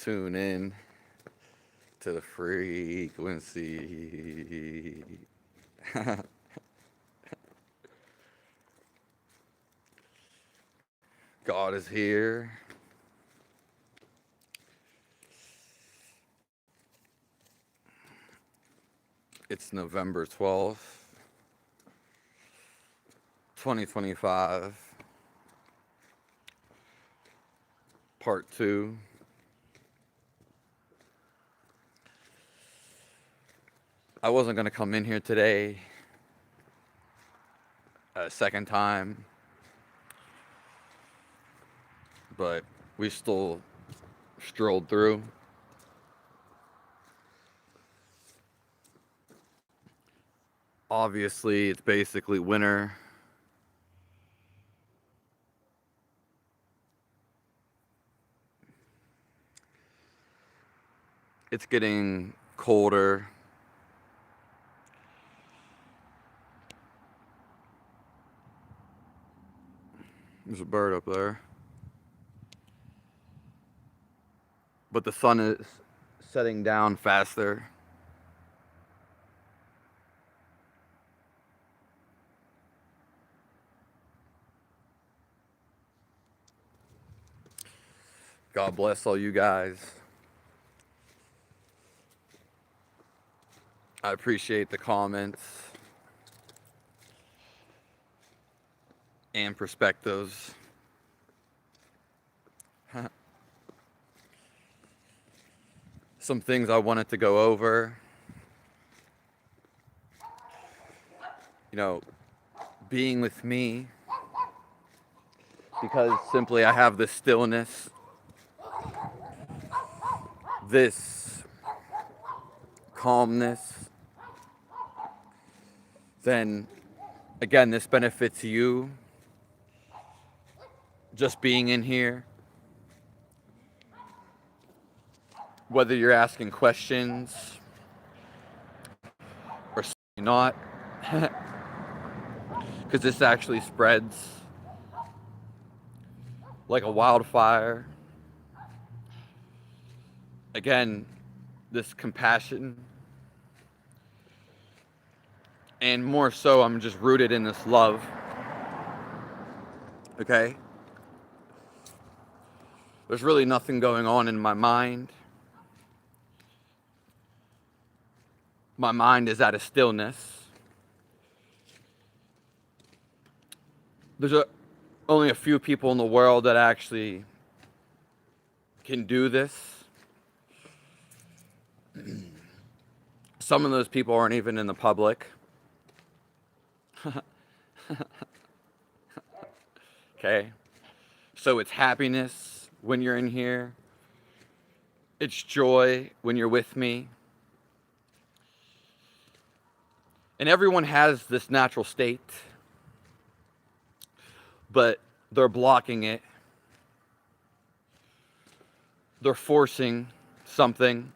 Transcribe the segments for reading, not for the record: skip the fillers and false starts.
Tune in to the frequency. God is here. It's November 12th, 2025, part 2. I wasn't going to come in here today a second time, but we still strolled through. Obviously, it's basically winter. It's getting colder. There's a bird up there. But the sun is setting down faster. God bless all you guys. I appreciate the comments and perspectives. Some things I wanted to go over. You know, being with me, because simply I have this stillness, this calmness, then again, this benefits you just being in here. Whether you're asking questions or not, because this actually spreads like a wildfire. Again, this compassion, and more so, I'm just rooted in this love. Okay? There's really nothing going on in my mind. My mind is at a stillness. There's only a few people in the world that actually can do this. Some of those people aren't even in the public. Okay? So it's happiness when you're in here. It's joy when you're with me. And everyone has this natural state, but they're blocking it. They're forcing something.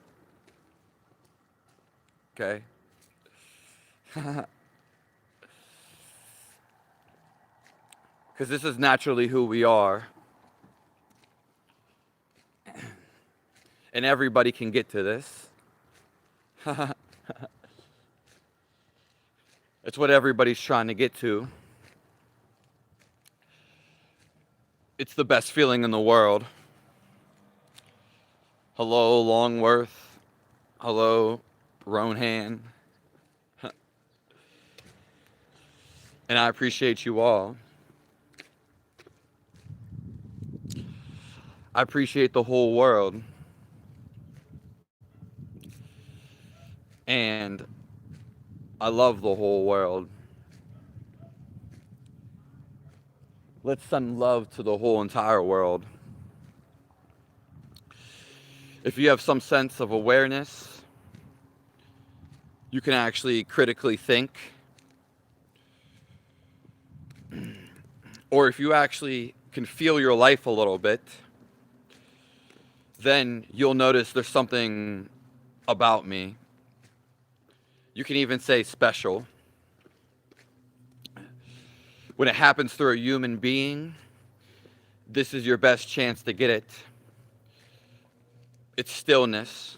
Okay? Because this is naturally who we are. And everybody can get to this. It's what everybody's trying to get to. It's the best feeling in the world. Hello, Longworth. Hello, Rohan. And I appreciate you all. I appreciate the whole world. And I love the whole world. Let's send love to the whole entire world. If you have some sense of awareness, you can actually critically think. Or if you actually can feel your life a little bit, then you'll notice there's something about me. You can even say special. When it happens through a human being, this is your best chance to get it. It's stillness,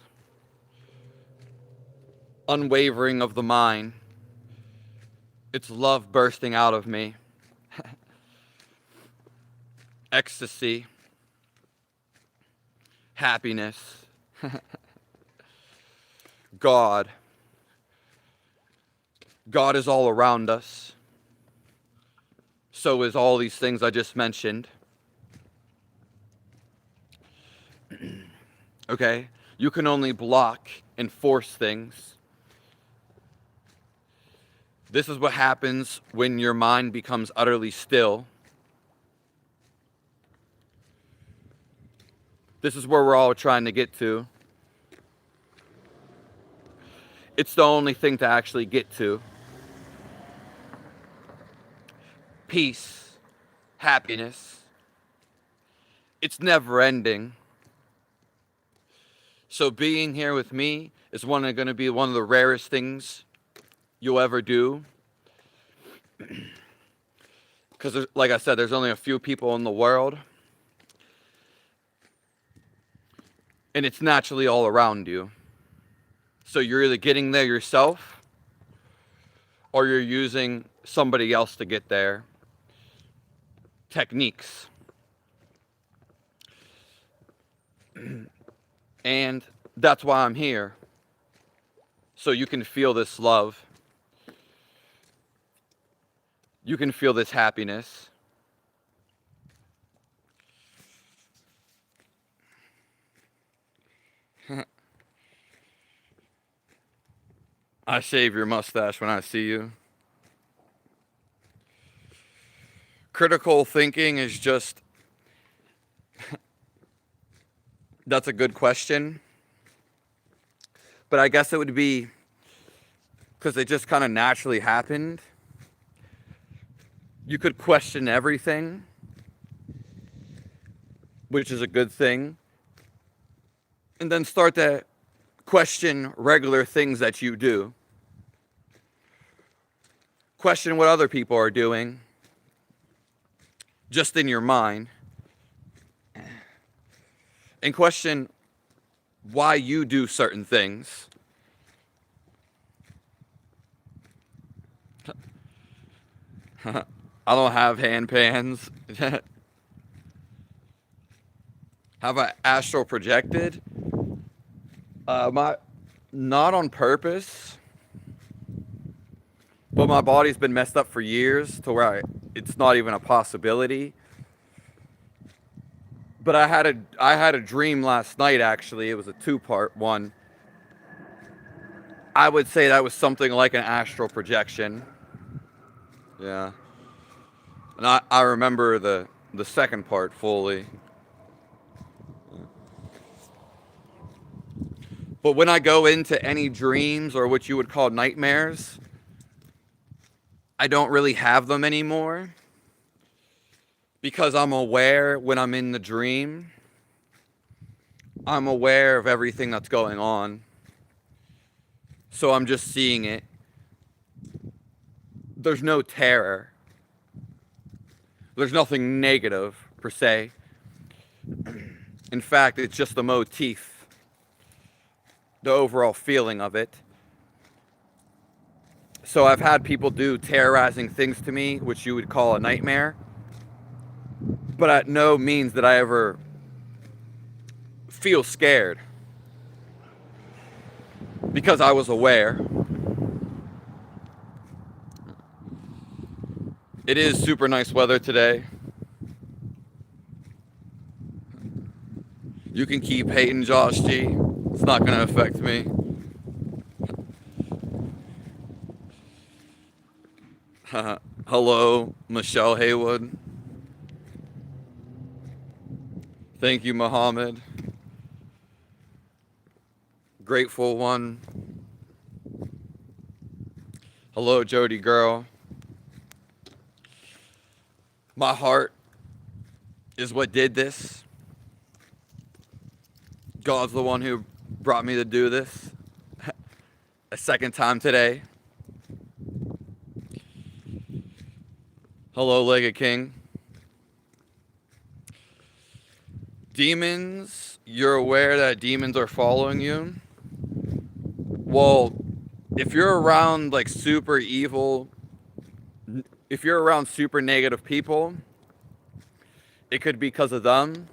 unwavering of the mind. It's love bursting out of me. Ecstasy, happiness, God. God is all around us. So is all these things I just mentioned. Okay? You can only block and force things. This is what happens when your mind becomes utterly still. This is where we're all trying to get to. It's the only thing to actually get to. Peace, happiness. It's never ending. So being here with me is going to be one of the rarest things you'll ever do. Because, like I said, there's only a few people in the world. And it's naturally all around you. So you're either getting there yourself, or you're using somebody else to get there. Techniques. And that's why I'm here. So you can feel this love. You can feel this happiness. I shave your mustache when I see you. Critical thinking is just... That's a good question. But I guess it would be because it just kind of naturally happened. You could question everything, which is a good thing. And then start to question regular things that you do. Question what other people are doing, just in your mind. And question why you do certain things. I don't have hand pans. Have I astral projected? Not on purpose. But my body's been messed up for years to where it's not even a possibility. But I had a dream last night, actually. It was a 2-part one. I would say that was something like an astral projection. Yeah. And I remember the second part fully. But when I go into any dreams or what you would call nightmares, I don't really have them anymore. Because I'm aware when I'm in the dream. I'm aware of everything that's going on. So I'm just seeing it. There's no terror. There's nothing negative, per se. In fact, it's just the motif. The overall feeling of it. So I've had people do terrorizing things to me, which you would call a nightmare. But at no means did I ever feel scared. Because I was aware. It is super nice weather today. You can keep hating Josh G. It's not going to affect me. Hello, Michelle Haywood. Thank you, Muhammad. Grateful one. Hello, Jody girl. My heart is what did this. God's the one who brought me to do this. A second time today. Hello, Legged King. Demons, you're aware that demons are following you. Well, if you're around like super evil, if you're around super negative people, it could be because of them.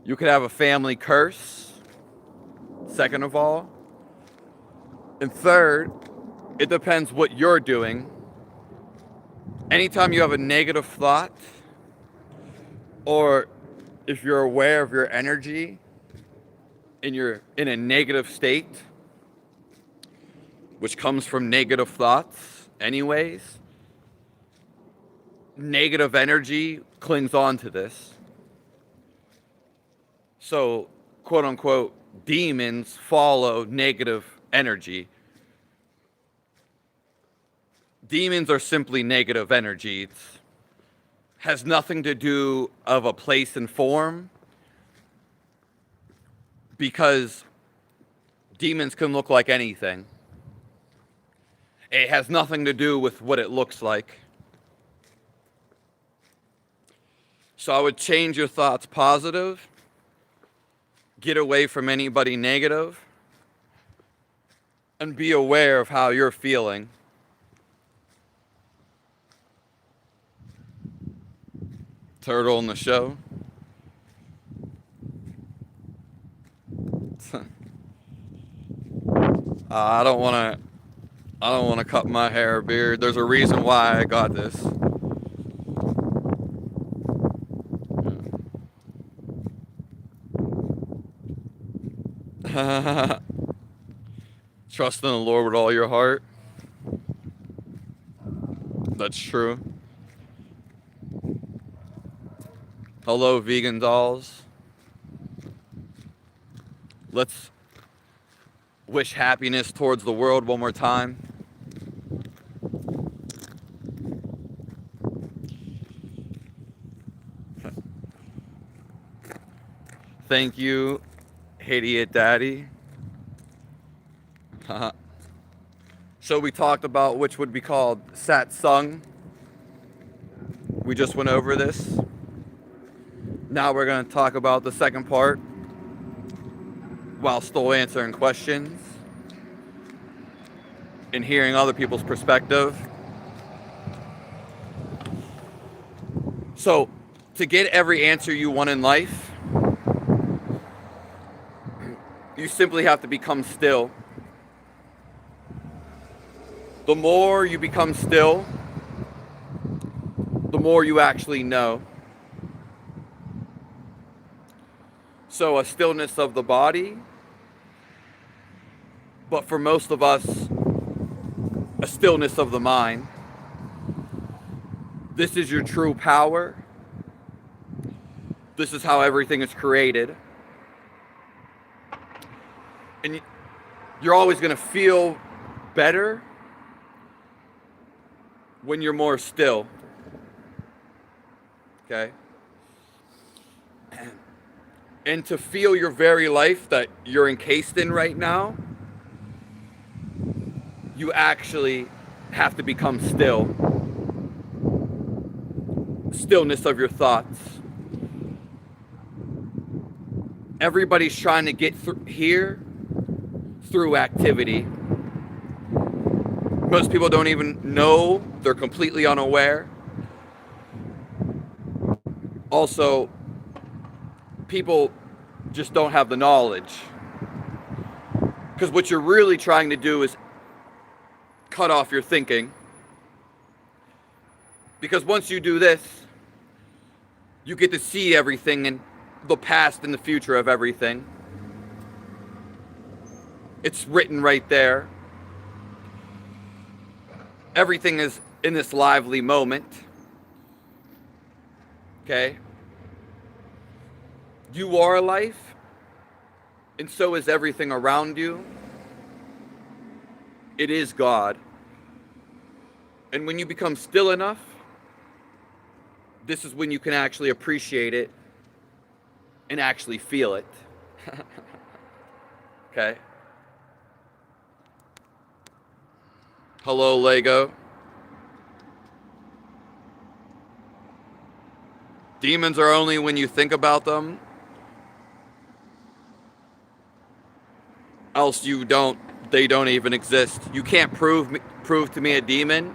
You could have a family curse, second of all. And third, it depends what you're doing. Anytime you have a negative thought, or if you're aware of your energy and you're in a negative state, which comes from negative thoughts anyways, negative energy clings on to this. So, quote unquote, demons follow negative energy. Demons are simply negative energy. It has nothing to do of a place and form, because demons can look like anything. It has nothing to do with what it looks like. So I would change your thoughts positive, get away from anybody negative, and be aware of how you're feeling. Turtle in the show. I don't want to cut my hair or beard. There's a reason why I got this. Trust in the Lord with all your heart. That's true. Hello, vegan dolls. Let's wish happiness towards the world one more time. Thank you, idiot daddy. So we talked about which would be called satsang. We just went over this. Now we're going to talk about the second part while still answering questions and hearing other people's perspective. So, to get every answer you want in life, you simply have to become still. The more you become still, the more you actually know. So a stillness of the body, but for most of us, a stillness of the mind. This is your true power. This is how everything is created. And you're always going to feel better when you're more still. Okay? And to feel your very life that you're encased in right now, you actually have to become still. Stillness of your thoughts. Everybody's trying to get here through activity. Most people don't even know, they're completely unaware. Also, people just don't have the knowledge. Because what you're really trying to do is cut off your thinking. Because once you do this, you get to see everything and the past and the future of everything. It's written right there. Everything is in this lively moment. Okay? You are life, and so is everything around you. It is God. And when you become still enough, this is when you can actually appreciate it and actually feel it. Okay? Hello, Lego. Demons are only when you think about them. Else they don't even exist. You can't prove to me a demon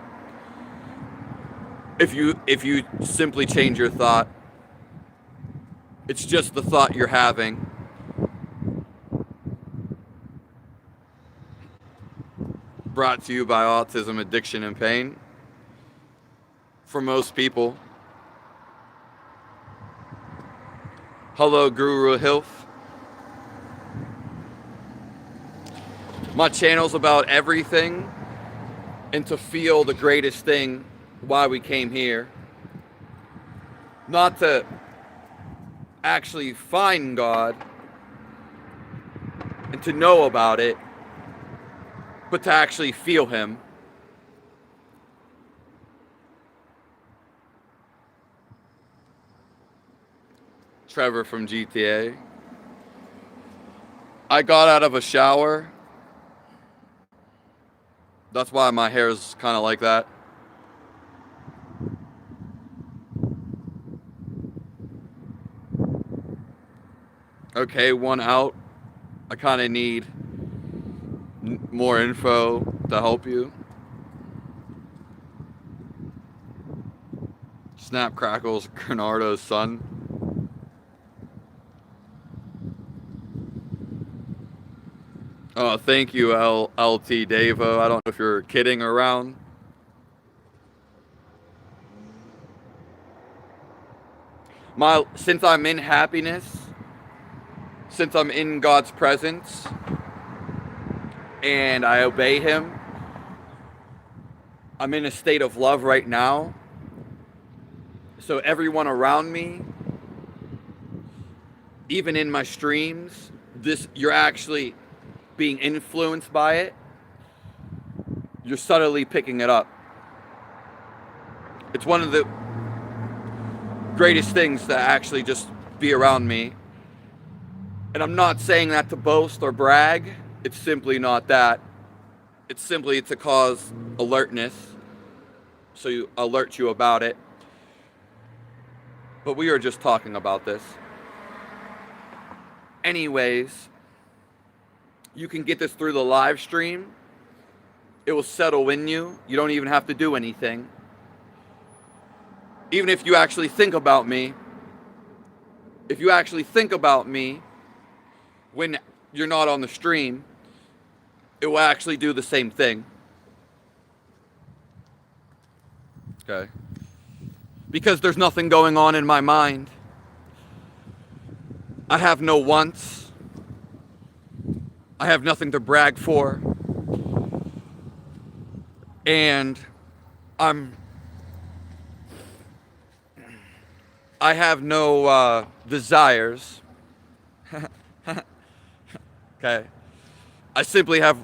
if you simply change your thought. It's just the thought you're having. Brought to you by autism, addiction, and pain. For most people. Hello, Guru Hilf. My channel's about everything, and to feel the greatest thing why we came here. Not to actually find God and to know about it, but to actually feel Him. Trevor from GTA. I got out of a shower. That's why my hair's kind of like that. Okay, one out. I kind of need more info to help you. Snap Crackles, Bernardo's son. Oh, thank you, LT Davo. I don't know if you're kidding around. Since I'm in happiness, since I'm in God's presence, and I obey Him, I'm in a state of love right now. So everyone around me, even in my streams, you're actually being influenced by it. You're subtly picking it up. It's one of the greatest things to actually just be around me. And I'm not saying that to boast or brag. It's simply not that. It's simply to cause alertness, so you alert you about it. But we are just talking about this. Anyways, you can get this through the live stream. It will settle in you. You don't even have to do anything. Even if you actually think about me, when you're not on the stream, it will actually do the same thing. Okay? Because there's nothing going on in my mind. I have no wants. I have nothing to brag for. And I have no desires. Okay. I simply have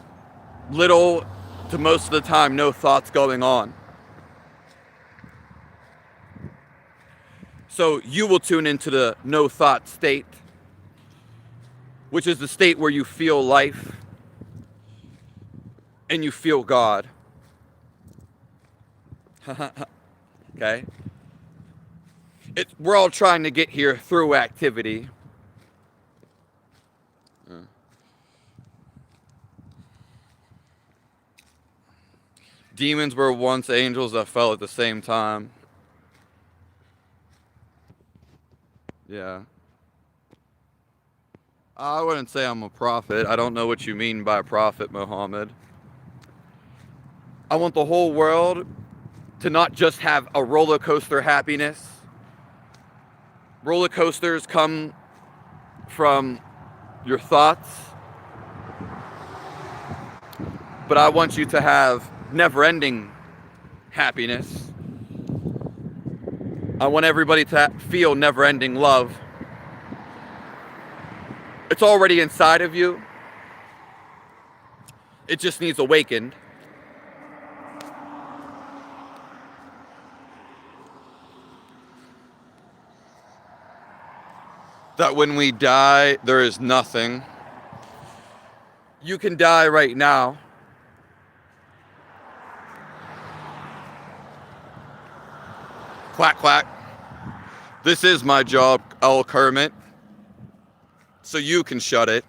little to most of the time no thoughts going on. So you will tune into the no thought state, which is the state where you feel life and you feel God. Okay? We're all trying to get here through activity. Demons were once angels that fell at the same time. Yeah. I wouldn't say I'm a prophet. I don't know what you mean by prophet, Muhammad. I want the whole world to not just have a roller coaster happiness. Roller coasters come from your thoughts. But I want you to have never-ending happiness. I want everybody to feel never-ending love. It's already inside of you. It just needs awakened. That when we die, there is nothing. You can die right now. Quack, quack. This is my job, L. Kermit, so you can shut it.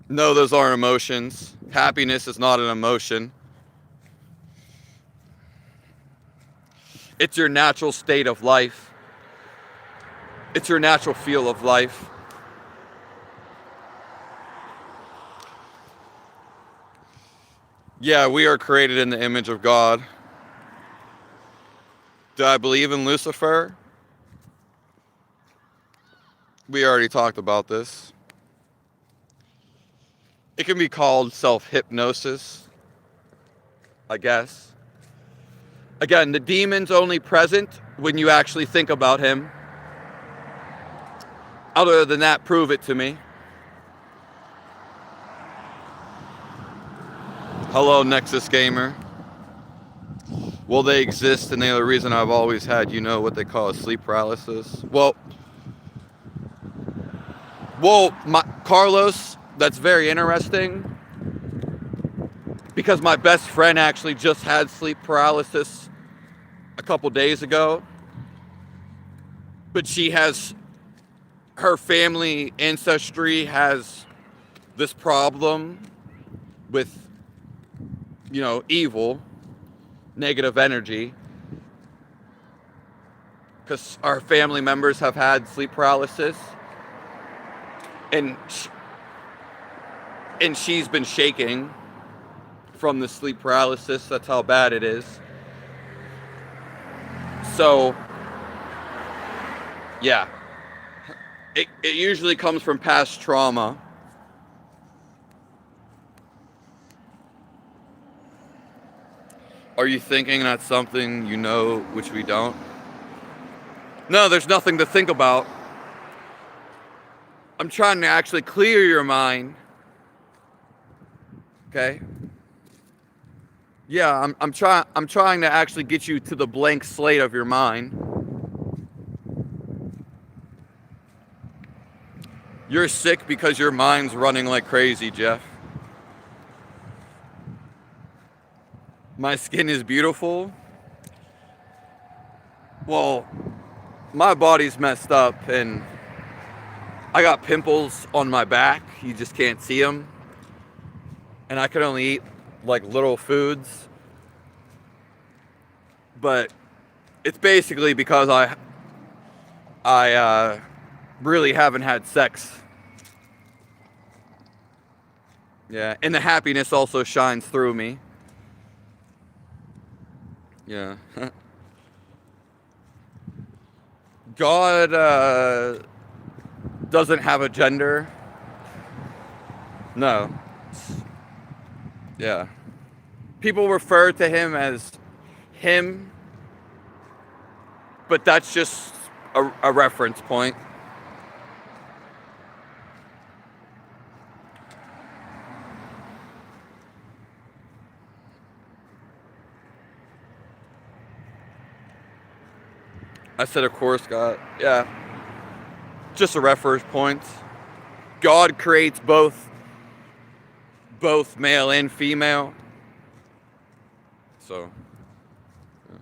No, those aren't emotions. Happiness is not an emotion. It's your natural state of life. It's your natural feel of life. Yeah, we are created in the image of God. Do I believe in Lucifer? We already talked about this. It can be called self-hypnosis, I guess. Again, the demon's only present when you actually think about him. Other than that, prove it to me. Hello, Nexus Gamer. Well, they exist, and they're the reason I've always had, what they call a sleep paralysis. Well, Carlos, that's very interesting. Because my best friend actually just had sleep paralysis a couple days ago. But her family ancestry has this problem with, evil, negative energy. Because our family members have had sleep paralysis. And she's been shaking from the sleep paralysis. That's how bad it is. So, yeah. It usually comes from past trauma. Are you thinking that's something you know which we don't? No, there's nothing to think about. I'm trying to actually clear your mind. Okay? Yeah, I'm trying to actually get you to the blank slate of your mind. You're sick because your mind's running like crazy, Jeff. My skin is beautiful. Well, my body's messed up and I got pimples on my back. You just can't see them. And I can only eat like little foods. But it's basically because I really haven't had sex. Yeah, and the happiness also shines through me. Yeah. God doesn't have a gender. No. Yeah. People refer to him as him, but that's just a reference point. I said, of course, God. Yeah. Just a reference point. God creates both male and female. So, yeah.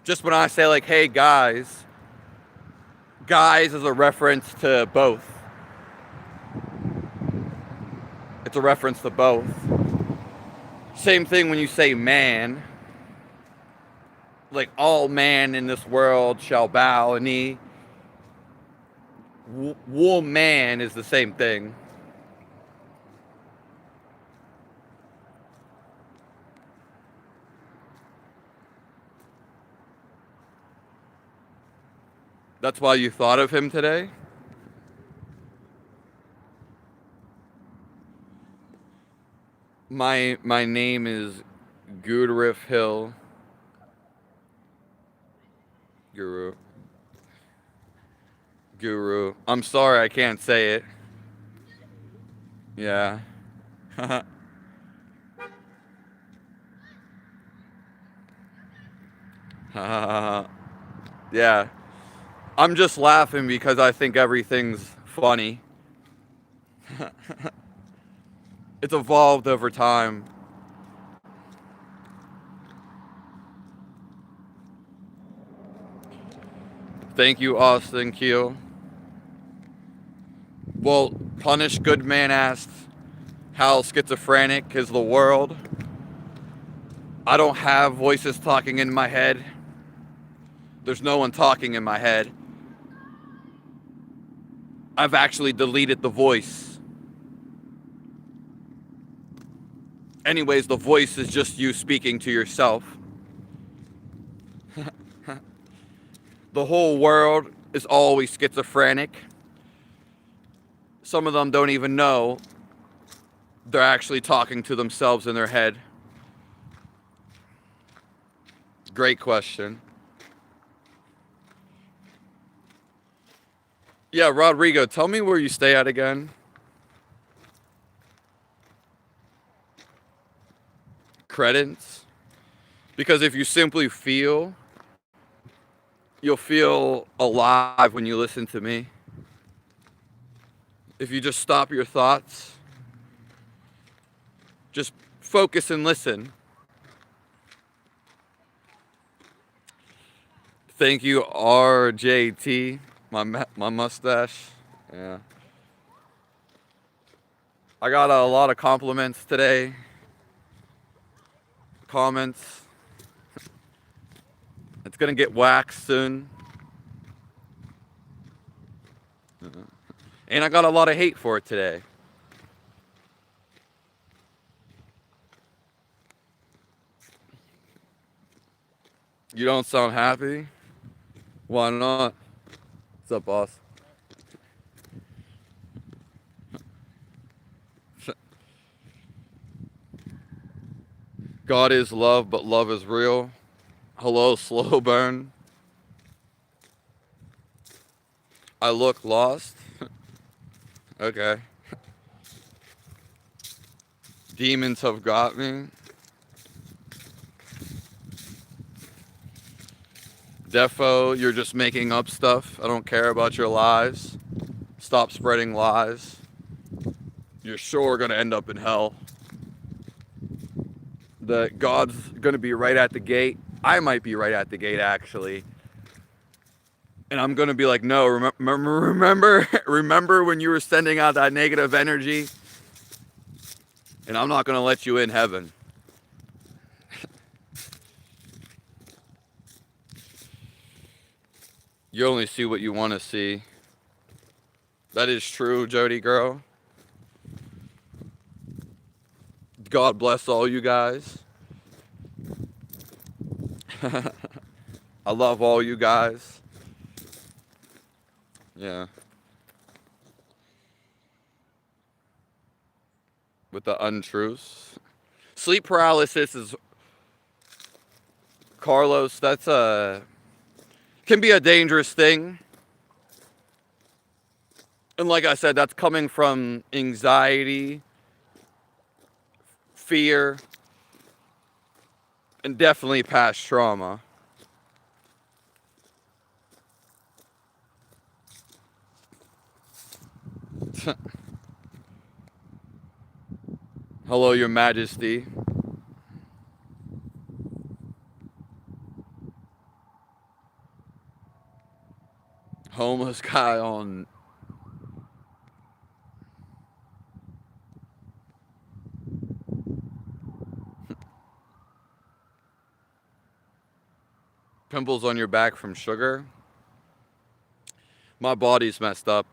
Just when I say like, hey guys is a reference to both. It's a reference to both. Same thing when you say man. Like all man in this world shall bow a knee. Woman is the same thing. That's why you thought of him today? My name is Gudrif Hill. Guru. I'm sorry I can't say it. Yeah. Yeah. I'm just laughing because I think everything's funny. It's evolved over time. Thank you, Austin Keel. Well, Punish Goodman asked, how schizophrenic is the world? I don't have voices talking in my head. There's no one talking in my head. I've actually deleted the voice. Anyways, the voice is just you speaking to yourself. The whole world is always schizophrenic. Some of them don't even know they're actually talking to themselves in their head. Great question. Yeah, Rodrigo, tell me where you stay at again. Credits. Because if you simply feel, you'll feel alive when you listen to me. If you just stop your thoughts, just focus and listen. Thank you, RJT, my mustache. Yeah. I got a lot of compliments today. Comments. It's gonna get waxed soon. And I got a lot of hate for it today. You don't sound happy? Why not? What's up, boss? God is love, but love is real. Hello, slow burn. I look lost. Okay. Demons have got me. Defo, you're just making up stuff. I don't care about your lies. Stop spreading lies. You're sure gonna end up in hell. That God's gonna be right at the gate. I might be right at the gate, actually. And I'm gonna be like, no, remember when you were sending out that negative energy? And I'm not gonna let you in heaven. You only see what you want to see. That is true, Jody girl. God bless all you guys. I love all you guys. Yeah. With the untruths. Sleep paralysis is, Carlos, that's can be a dangerous thing. And like I said, that's coming from anxiety, fear, and definitely past trauma. Hello, Your Majesty. Homeless guy on pimples on your back from sugar. My body's messed up.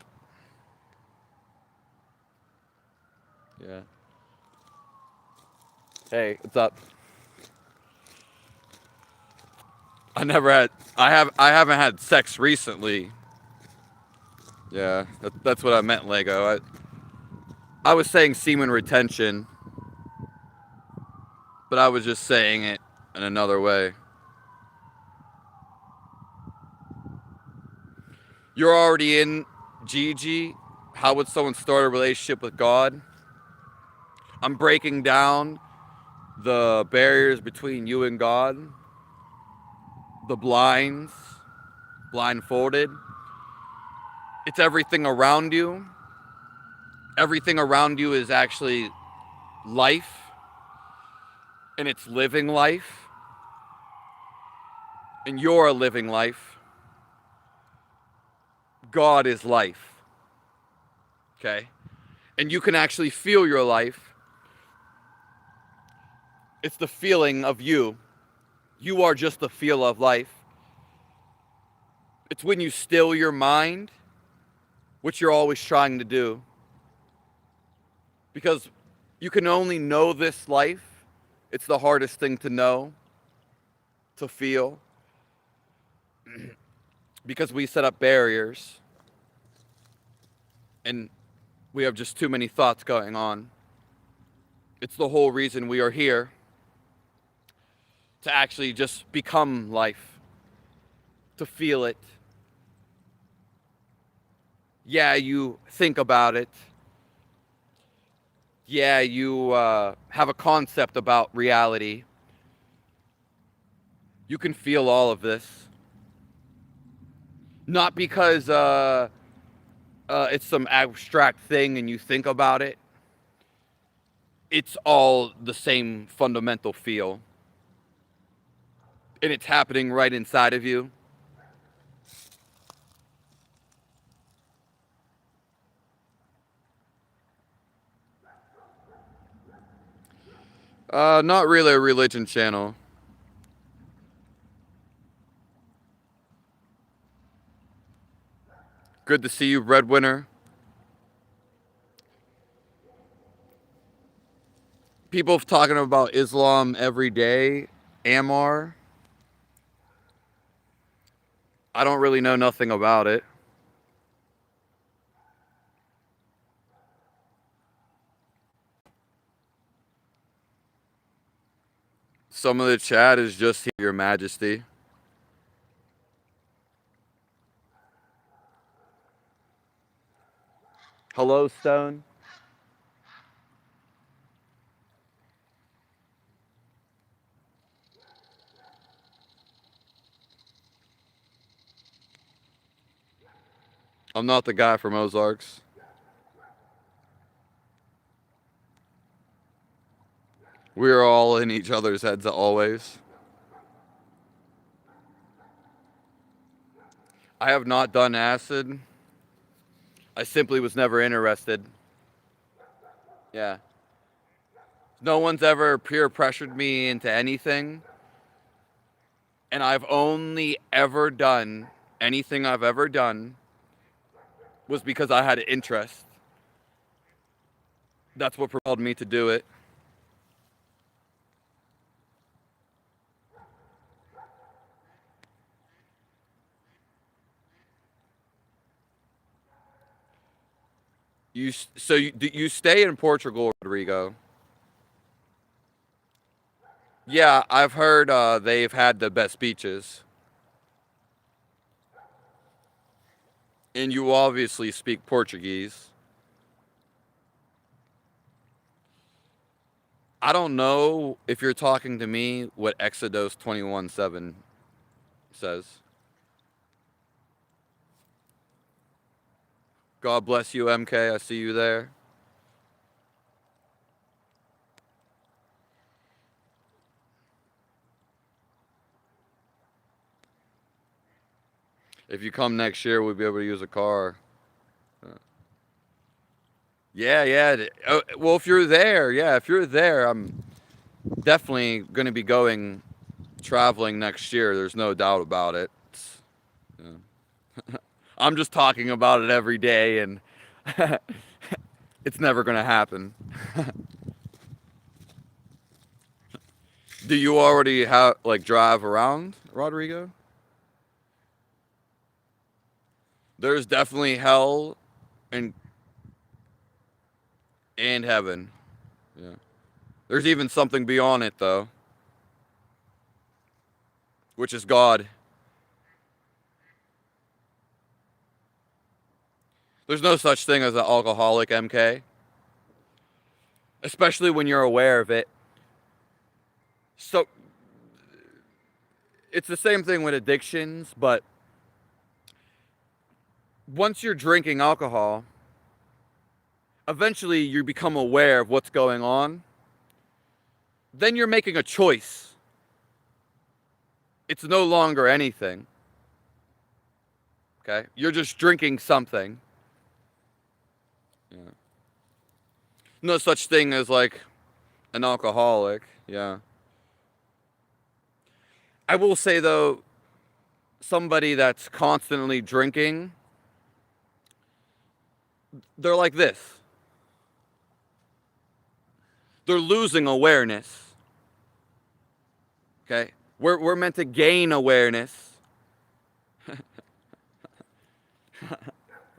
Yeah. Hey, what's up? I haven't had sex recently. Yeah, that's what I meant, Lego. I was saying semen retention, but I was just saying it in another way. You're already in Gigi. How would someone start a relationship with God? I'm breaking down the barriers between you and God, the blinds, blindfolded. It's everything around you. Everything around you is actually life, and it's living life, and you're a living life. God is life. Okay? And you can actually feel your life. It's the feeling of you. You are just the feel of life. It's when you still your mind, which you're always trying to do. Because you can only know this life. It's the hardest thing to know, to feel. Because we set up barriers. And we have just too many thoughts going on. It's the whole reason we are here. To actually just become life. To feel it. Yeah, you think about it. Yeah, you have a concept about reality. You can feel all of this. Not because it's some abstract thing and you think about it. It's all the same fundamental feel. And it's happening right inside of you. Not really a religion channel. Good to see you, Breadwinner. People talking about Islam every day. Ammar. I don't really know nothing about it. Some of the chat is just Your Majesty. Hello, Stone. I'm not the guy from Ozarks. We are all in each other's heads always. I have not done acid. I simply was never interested. Yeah. No one's ever peer pressured me into anything. And I've only ever done anything I've ever done was because I had interest. That's what propelled me to do it. You stay in Portugal, Rodrigo? Yeah, I've heard they've had the best beaches. And you obviously speak Portuguese. I don't know if you're talking to me what Exodus 21:7 says. God bless you, MK. I see you there. If you come next year, we'll be able to use a car. Yeah, yeah. Oh, well, if you're there, I'm definitely going to be traveling next year. There's no doubt about it. Yeah. I'm just talking about it every day, and it's never going to happen. Do you already drive around, Rodrigo? There's definitely hell and heaven. Yeah. There's even something beyond it, though, which is God. There's no such thing as an alcoholic, MK. Especially when you're aware of it. So, it's the same thing with addictions, but once you're drinking alcohol, eventually you become aware of what's going on. Then you're making a choice. It's no longer anything. Okay? You're just drinking something. Yeah. No such thing as like an alcoholic. Yeah. I will say though, somebody that's constantly drinking, they're like this. They're losing awareness. Okay? We're meant to gain awareness.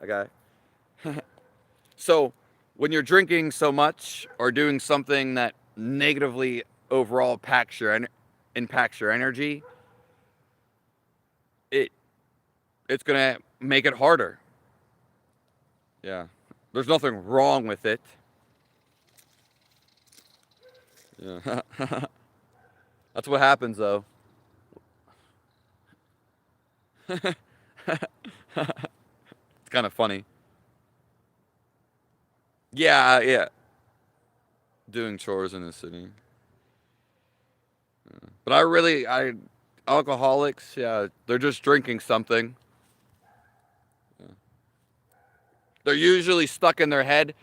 Okay? So, when you're drinking so much or doing something that negatively overall impacts your energy, it it's going to make it harder. Yeah. There's nothing wrong with it. Yeah. That's what happens though. It's kind of funny. Yeah, yeah. Doing chores in the city. But alcoholics, yeah, they're just drinking something. Yeah. They're usually stuck in their head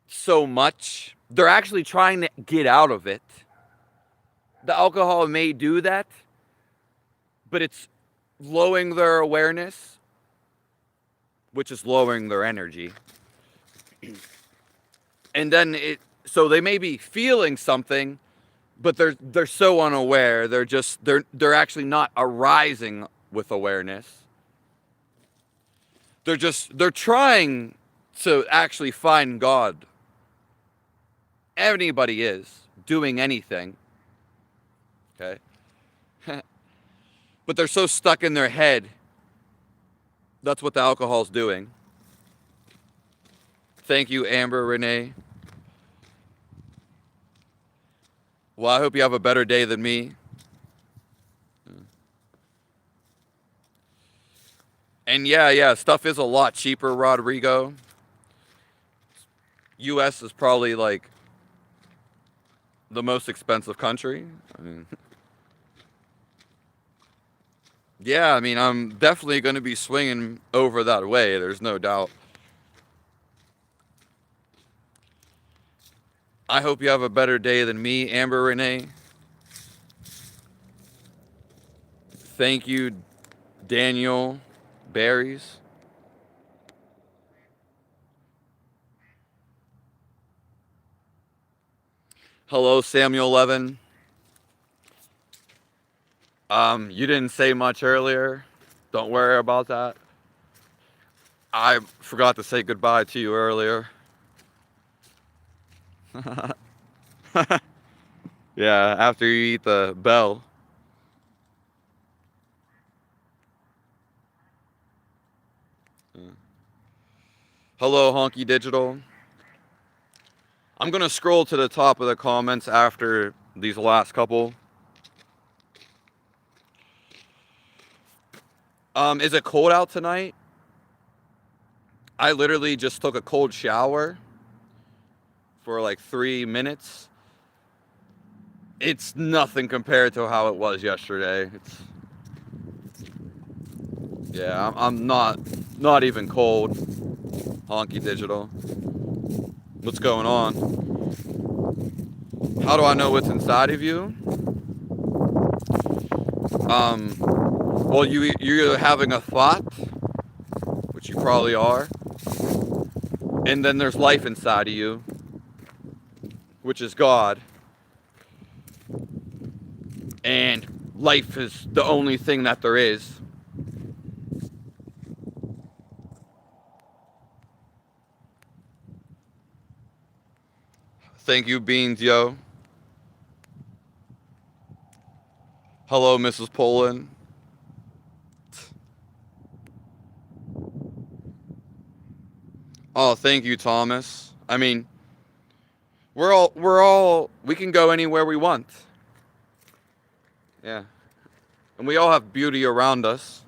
so much. They're actually trying to get out of it. The alcohol may do that, but it's lowering their awareness, which is lowering their energy. And then so they may be feeling something, but they're so unaware. They're actually not arising with awareness. They're trying to actually find God. Anybody is doing anything. Okay? But they're so stuck in their head. That's what the alcohol's doing. Thank you, Amber Renee. Well, I hope you have a better day than me. And yeah, stuff is a lot cheaper, Rodrigo. US is probably like the most expensive country. I mean, yeah, I mean, I'm definitely going to be swinging over that way. There's no doubt. I hope you have a better day than me, Amber Renee. Thank you, Daniel Berries. Hello, Samuel Levin. You didn't say much earlier. Don't worry about that. I forgot to say goodbye to you earlier. Yeah, after you eat the bell. Hello, Honky Digital. I'm going to scroll to the top of the comments after these last couple. Is it cold out tonight? I literally just took a cold shower for like 3 minutes. It's nothing compared to how it was yesterday. I'm not even cold. Honky Digital. What's going on? How do I know what's inside of you? Well, you're either having a thought, which you probably are, and then there's life inside of you, which is God. And life is the only thing that there is. Thank you, Beans, yo. Hello, Mrs. Poland. Oh, thank you, Thomas. I mean, we can go anywhere we want. Yeah. And we all have beauty around us.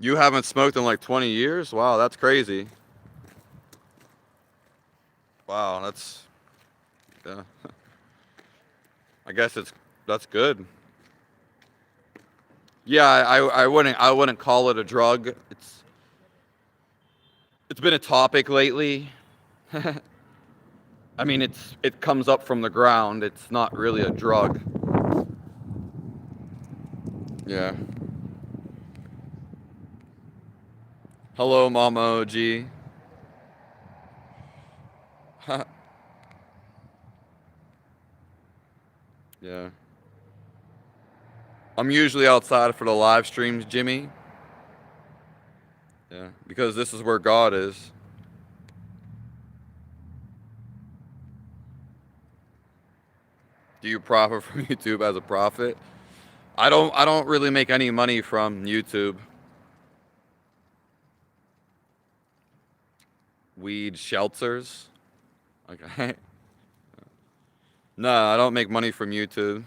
You haven't smoked in like 20 years? Wow, that's crazy. Wow, yeah. I guess that's good. Yeah, I wouldn't call it a drug. It's been a topic lately. I mean, it comes up from the ground. It's not really a drug. Yeah. Hello, Mama OG. Yeah. I'm usually outside for the live streams, Jimmy. Yeah, because this is where God is. Do you profit from YouTube as a prophet? I don't really make any money from YouTube. Weed shelters. Okay. No, I don't make money from YouTube.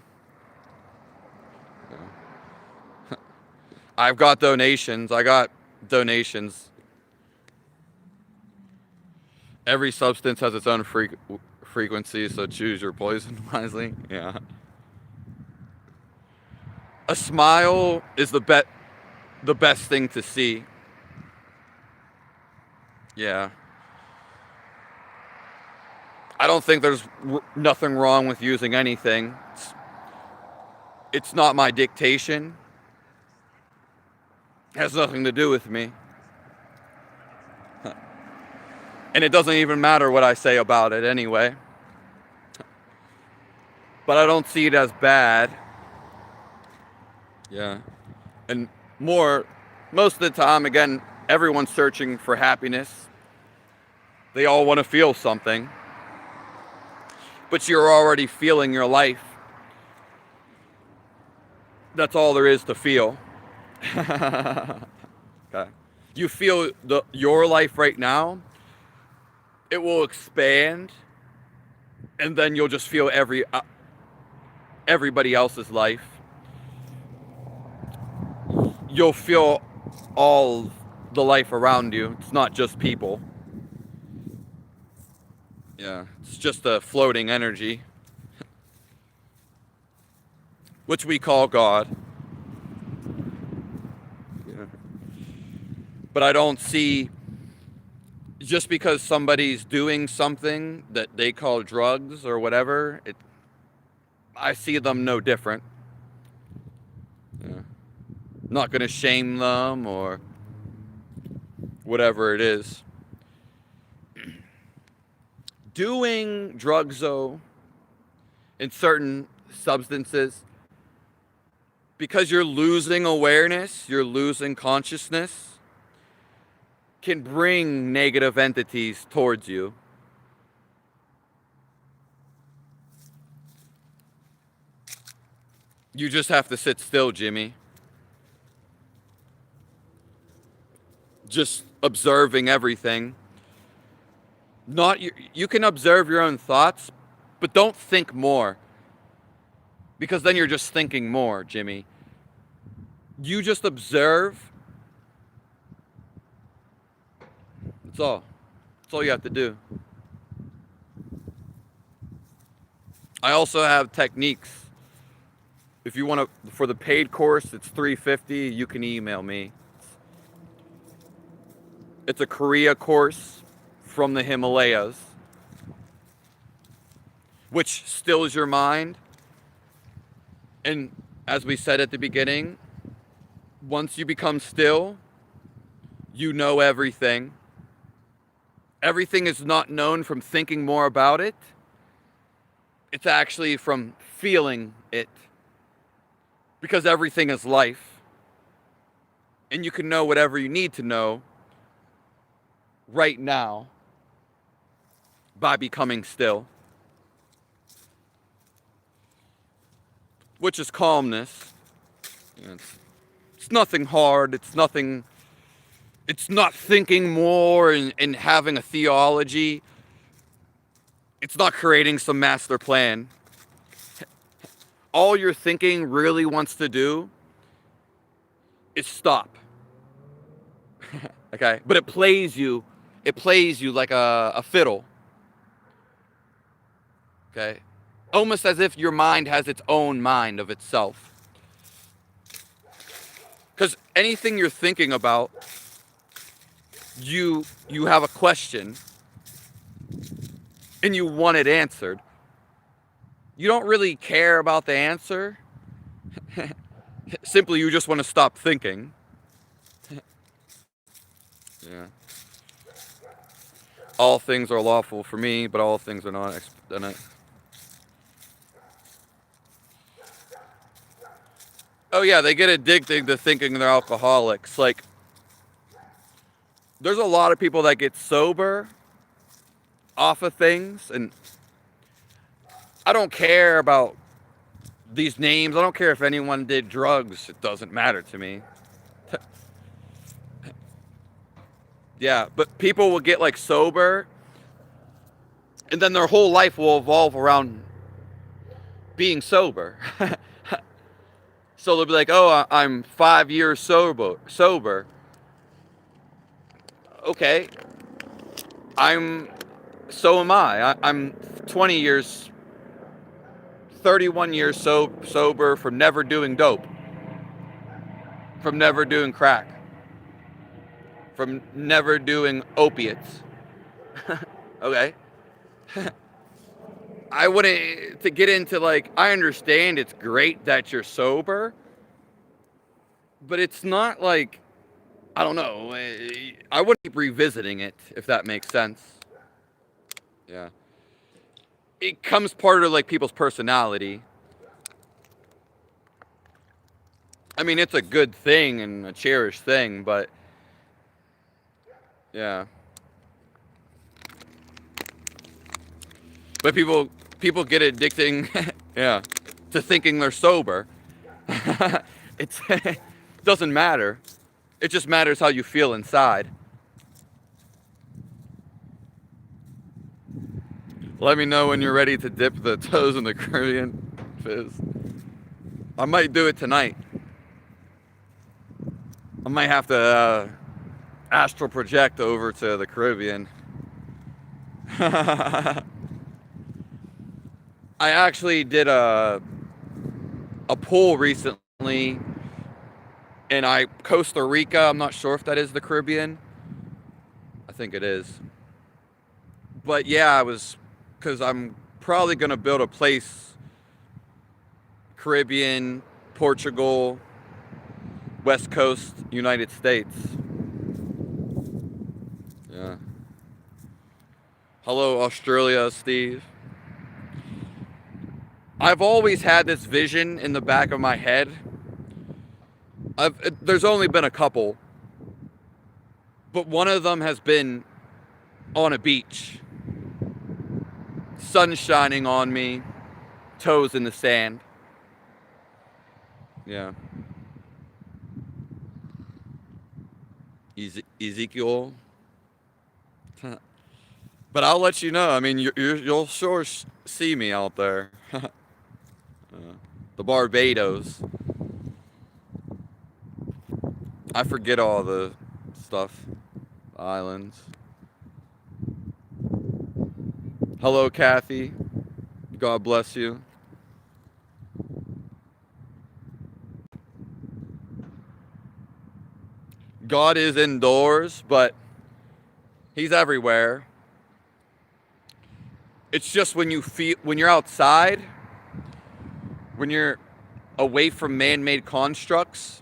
I've got donations. I got donations. Every substance has its own frequency, so choose your poison wisely. Yeah. A smile is the best thing to see. Yeah. I don't think there's nothing wrong with using anything. It's not my dictation. It has nothing to do with me. And it doesn't even matter what I say about it anyway. But I don't see it as bad. Yeah. And most of the time, again, everyone's searching for happiness. They all want to feel something. But you're already feeling your life. That's all there is to feel. Okay. You feel your life right now, it will expand, and then you'll just feel everybody else's life. You'll feel all the life around you. It's not just people. Yeah, it's just a floating energy, which we call God. Yeah. But I don't see, just because somebody's doing something that they call drugs or whatever, I see them no different. Yeah. Not going to shame them or whatever it is. Doing drugs, though, in certain substances, because you're losing awareness, you're losing consciousness, can bring negative entities towards you. You just have to sit still, Jimmy. Just observing everything. You can observe your own thoughts, but don't think more. Because then you're just thinking more, Jimmy. You just observe. That's all. That's all you have to do. I also have techniques. If you want to, for the paid course, it's $350. You can email me. It's a Kriya course from the Himalayas, which stills your mind. And as we said at the beginning, once you become still, you know everything. Everything is not known from thinking more about it. It's actually from feeling it. Because everything is life. And you can know whatever you need to know right now by becoming still. Which is calmness. It's nothing hard. It's not thinking more and having a theology. It's not creating some master plan. All your thinking really wants to do is stop. Okay? But it plays you like a fiddle. Okay? Almost as if your mind has its own mind of itself. Because anything you're thinking about, you have a question and you want it answered. You don't really care about the answer. Simply, you just want to stop thinking. Yeah. All things are lawful for me, but all things are not. Oh yeah, they get addicted to thinking they're alcoholics. Like, there's a lot of people that get sober off of things, and I don't care about these names. I don't care if anyone did drugs. It doesn't matter to me. Yeah, but people will get like sober, and then their whole life will evolve around being sober. So they'll be like, "Oh, I'm 5 years sober. Okay, so am I. I'm 20 years, 31 years sober from never doing dope, from never doing crack, from never doing opiates." Okay. I wouldn't to get into like, I understand it's great that you're sober, but it's not like, I don't know. I wouldn't keep revisiting it, if that makes sense. Yeah. It comes part of like people's personality. I mean, it's a good thing and a cherished thing, but yeah. But people get addicting, yeah, to thinking they're sober. It doesn't matter. It just matters how you feel inside. Let me know when you're ready to dip the toes in the Caribbean fizz. I might do it tonight. I might have to astral project over to the Caribbean. I actually did a pool recently in Costa Rica. I'm not sure if that is the Caribbean. I think it is. But yeah, I was, because I'm probably going to build a place, Caribbean, Portugal, West Coast, United States. Yeah. Hello, Australia, Steve. I've always had this vision in the back of my head. There's only been a couple, but one of them has been on a beach, sun shining on me, toes in the sand. Yeah. Ezekiel. But I'll let you know. I mean, you'll sure see me out there. The Barbados. I forget all the stuff. Islands. Hello, Kathy. God bless you. God is indoors, but He's everywhere. It's just when you're outside, when you're away from man-made constructs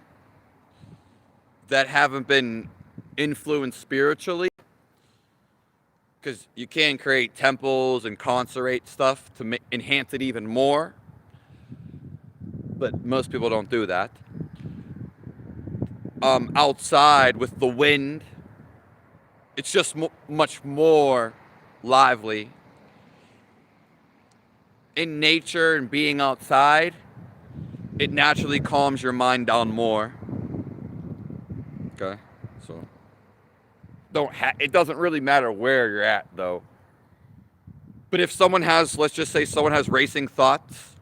that haven't been influenced spiritually, because you can create temples and concentrate stuff to enhance it even more, but most people don't do that. Outside with the wind, it's just much more lively. In nature and being outside, it naturally calms your mind down more. Okay, so it doesn't really matter where you're at, though. But if someone has, let's just say someone has racing thoughts,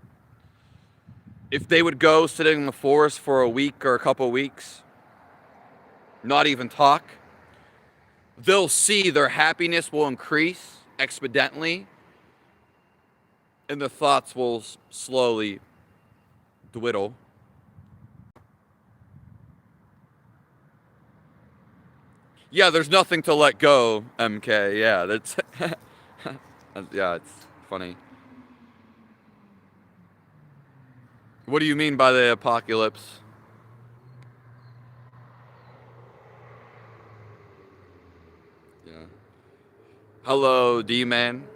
if they would go sitting in the forest for a week or a couple of weeks, not even talk, they'll see their happiness will increase exponentially, and the thoughts will slowly dwindle. Yeah, there's nothing to let go, MK. Yeah, that's yeah, it's funny. What do you mean by the apocalypse? Yeah. Hello, D-Man.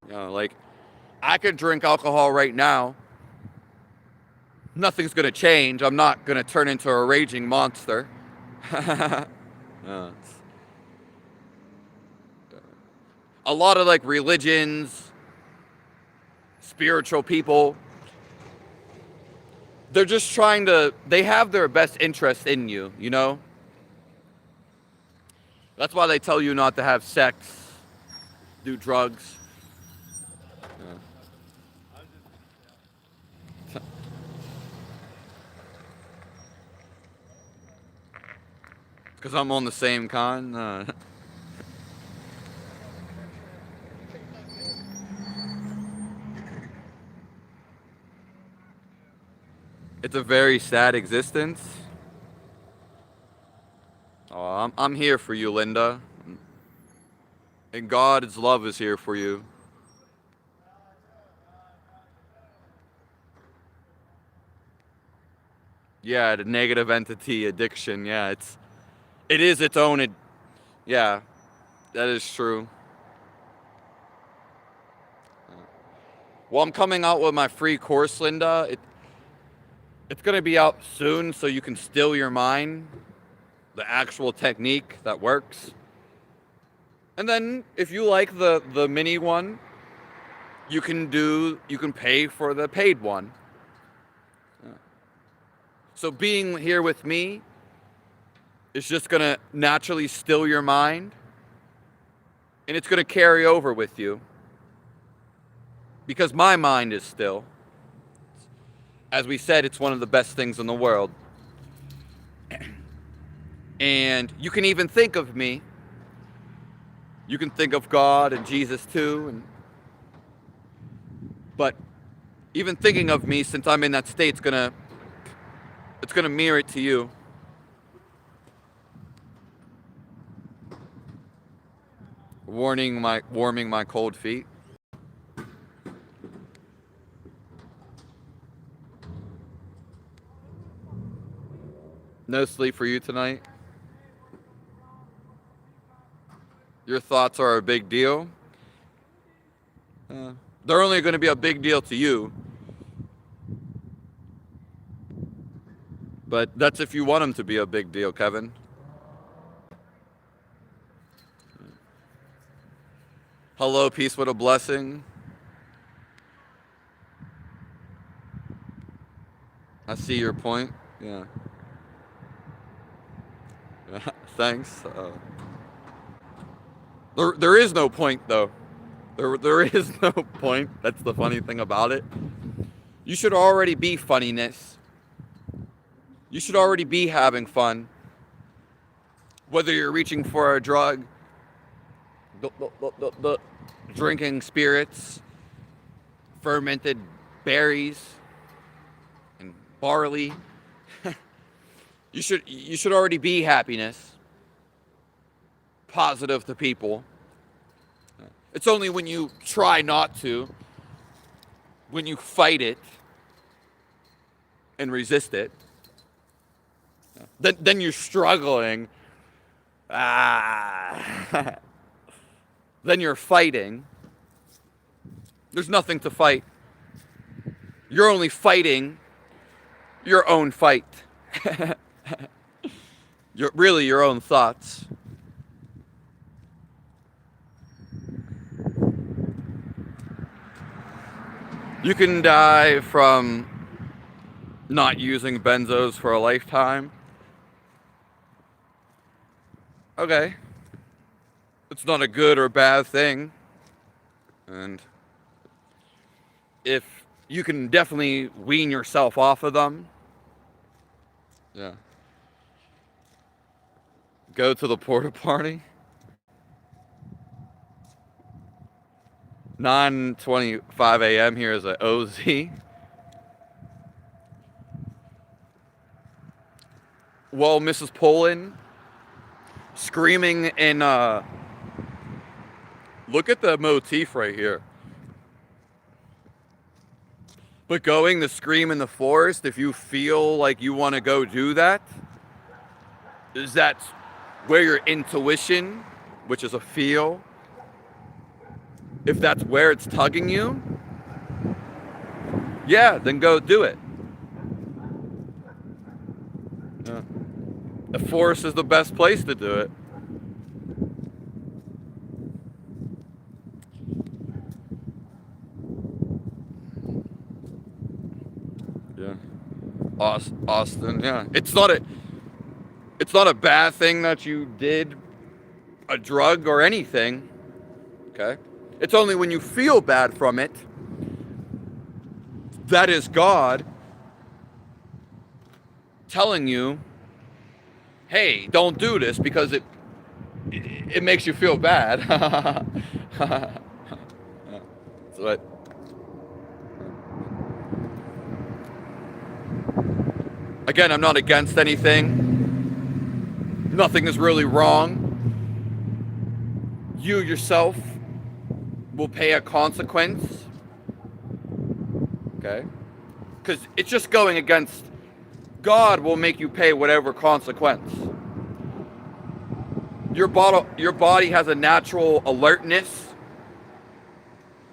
Like, I could drink alcohol right now. Nothing's gonna change. I'm not gonna turn into a raging monster. It's a lot of like religions, spiritual people, they're just trying to, they have their best interest in you, you know? That's why they tell you not to have sex, do drugs. Because I'm on the same con. It's a very sad existence. Oh, I'm here for you, Linda. And God's love is here for you. Yeah, the negative entity addiction. Yeah, it is its own. Yeah, that is true. Well, I'm coming out with my free course, Linda. It's gonna be out soon, so you can still your mind, the actual technique that works. And then, if you like the mini one, you can pay for the paid one. So being here with me is just gonna naturally still your mind, and it's gonna carry over with you. Because my mind is still. As we said, it's one of the best things in the world. And you can even think of me. You can think of God and Jesus too. But even thinking of me, since I'm in that state, it's gonna mirror it to you. Warming my cold feet. No sleep for you tonight? Your thoughts are a big deal? They're only going to be a big deal to you. But that's if you want them to be a big deal, Kevin. Hello, peace with a blessing. I see your point. Yeah. Thanks. There is no point, though. There is no point. That's the funny thing about it. You should already be funniness. You should already be having fun. Whether you're reaching for a drug, drinking spirits, fermented berries, and barley. You should already be happiness. Positive to people. It's only when you try not to, when you fight it and resist it, then you're struggling. Then you're fighting. There's nothing to fight. You're only fighting your own fight. Really your own thoughts. You can die from not using benzos for a lifetime. Okay. It's not a good or bad thing. And if you can definitely wean yourself off of them. Yeah. Go to the porta party. 9:25 a.m. here is a OZ. Well, Mrs. Poland screaming in, look at the motif right here. But going to scream in the forest, if you feel like you want to go do that, is that where your intuition, which is a feel, if that's where it's tugging you, yeah, then go do it. Yeah. The forest is the best place to do it. Yeah. Austin, yeah. It's not a bad thing that you did a drug or anything. Okay? It's only when you feel bad from it, that is God telling you, hey, don't do this because it makes you feel bad. So again, I'm not against anything. Nothing is really wrong. You yourself will pay a consequence. Okay? Because it's just going against God will make you pay whatever consequence. Your body has a natural alertness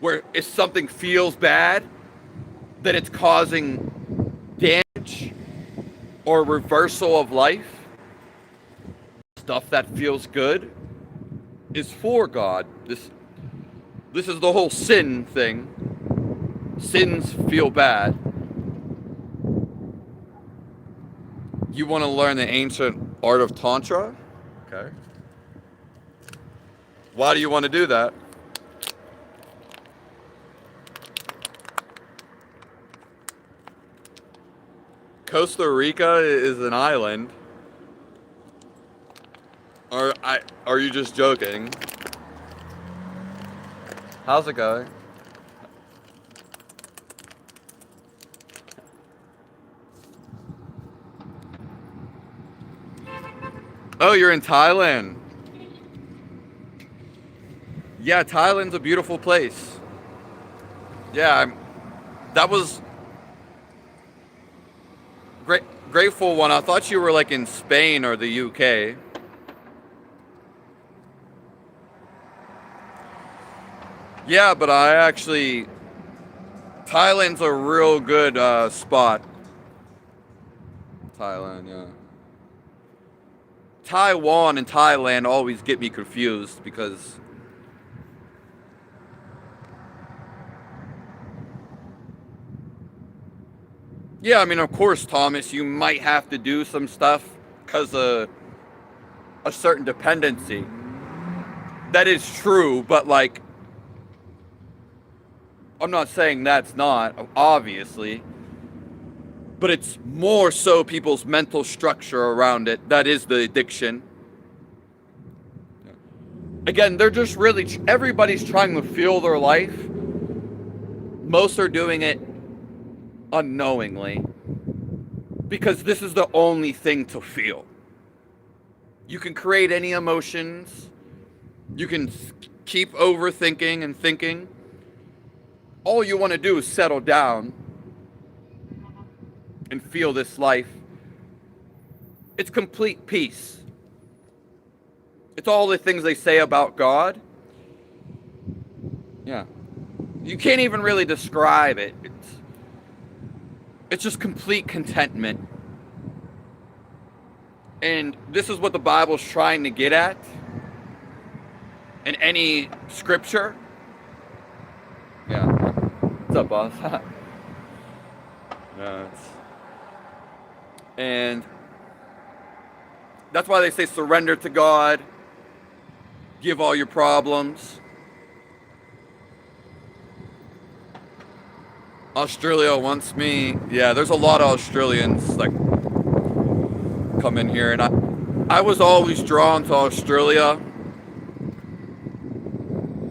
where if something feels bad, that it's causing damage or reversal of life. Stuff that feels good is for God. This is the whole sin thing. Sins feel bad. You want to learn the ancient art of Tantra? Okay. Why do you want to do that? Costa Rica is an island. Are you just joking? How's it going? Oh, you're in Thailand. Yeah, Thailand's a beautiful place. Yeah, that was grateful one. I thought you were like in Spain or the UK. Yeah, but Thailand's a real good spot. Thailand, yeah. Taiwan and Thailand always get me confused because yeah, I mean, of course, Thomas, you might have to do some stuff because of a certain dependency. That is true, but like, I'm not saying that's not, obviously, but it's more so people's mental structure around it. That is the addiction. Again, they're just really, everybody's trying to feel their life. Most are doing it unknowingly because this is the only thing to feel. You can create any emotions. You can keep overthinking and thinking. All you want to do is settle down and feel this life. It's complete peace. It's all the things they say about God. Yeah. You can't even really describe it. It's just complete contentment. And this is what the Bible's trying to get at in any scripture. Yeah. What's up, boss? Yeah, and that's why they say surrender to God. Give all your problems. Australia wants me. Yeah, there's a lot of Australians like come in here, and I was always drawn to Australia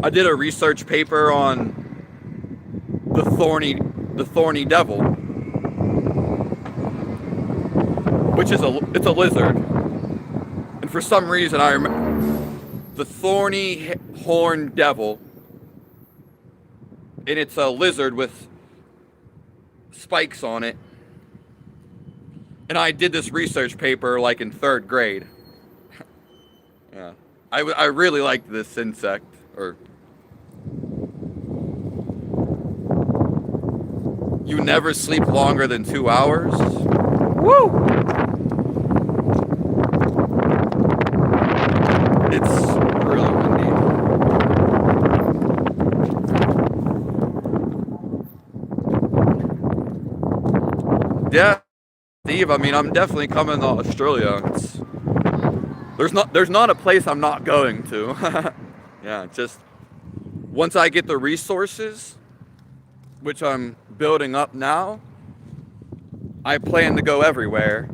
I did a research paper on the thorny devil, which is it's a lizard. And for some reason, I remember the thorny horned devil, and it's a lizard with spikes on it. And I did this research paper like in 3rd grade. Yeah, I really liked this insect. Or you never sleep longer than 2 hours. Woo! It's really windy. Yeah, Steve. I mean, I'm definitely coming to Australia. There's not a place I'm not going to. Yeah, just once I get the resources, which I'm building up now, I plan to go everywhere.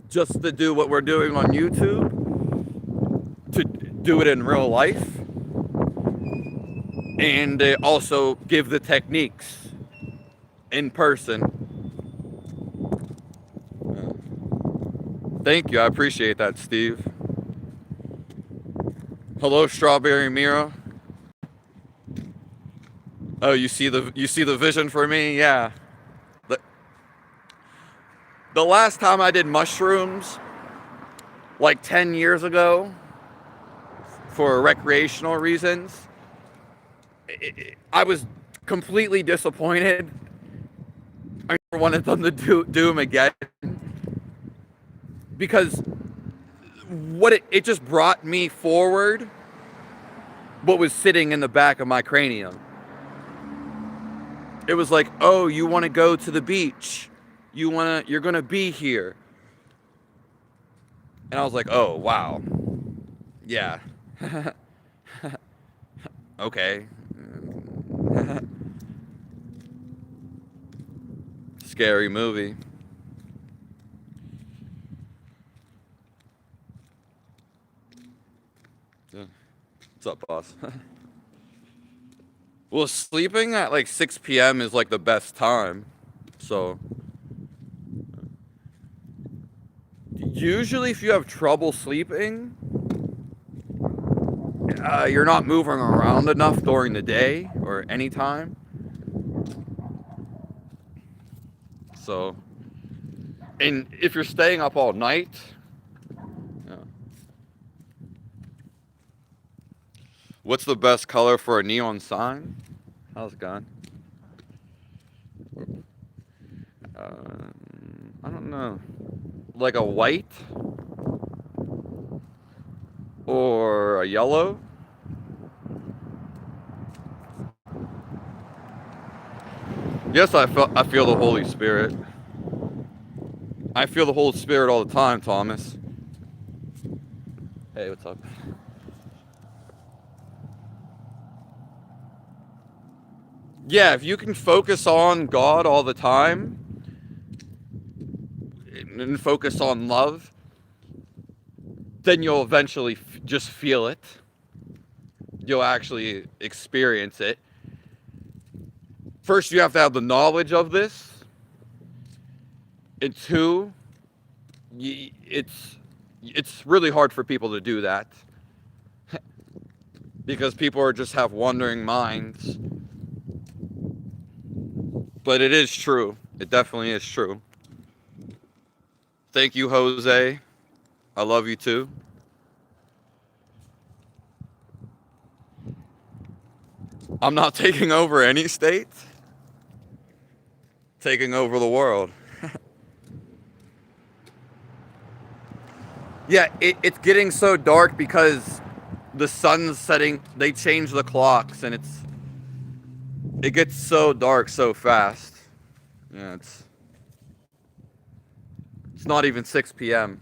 Just to do what we're doing on YouTube, to do it in real life, and also give the techniques in person. Thank you, I appreciate that, Steve. Hello, Strawberry Mira. Oh, you see the vision for me? Yeah. The last time I did mushrooms, like 10 years ago, for recreational reasons, I was completely disappointed. I never wanted them to do them again, because what it just brought me forward what was sitting in the back of my cranium. It was like, oh, you want to go to the beach, you're gonna be here. And I was like, oh wow, yeah. Okay. Scary movie. What's up, boss? Well, sleeping at like 6 p.m. is like the best time. So usually if you have trouble sleeping, you're not moving around enough during the day or any time. So, and if you're staying up all night, yeah. What's the best color for a neon sign? How's it going? I don't know. Like a white or a yellow? Yes, I feel the Holy Spirit. I feel the Holy Spirit all the time, Thomas. Hey, what's up? Yeah, if you can focus on God all the time and focus on love, then you'll eventually just feel it. You'll actually experience it. First, you have to have the knowledge of this. And 2, it's really hard for people to do that. Because people just have wandering minds. But it is true. It definitely is true. Thank you, Jose. I love you too. I'm not taking over any state. Taking over the world. Yeah, it's getting so dark because the sun's setting. They change the clocks and it gets so dark so fast. Yeah, it's not even 6 p.m.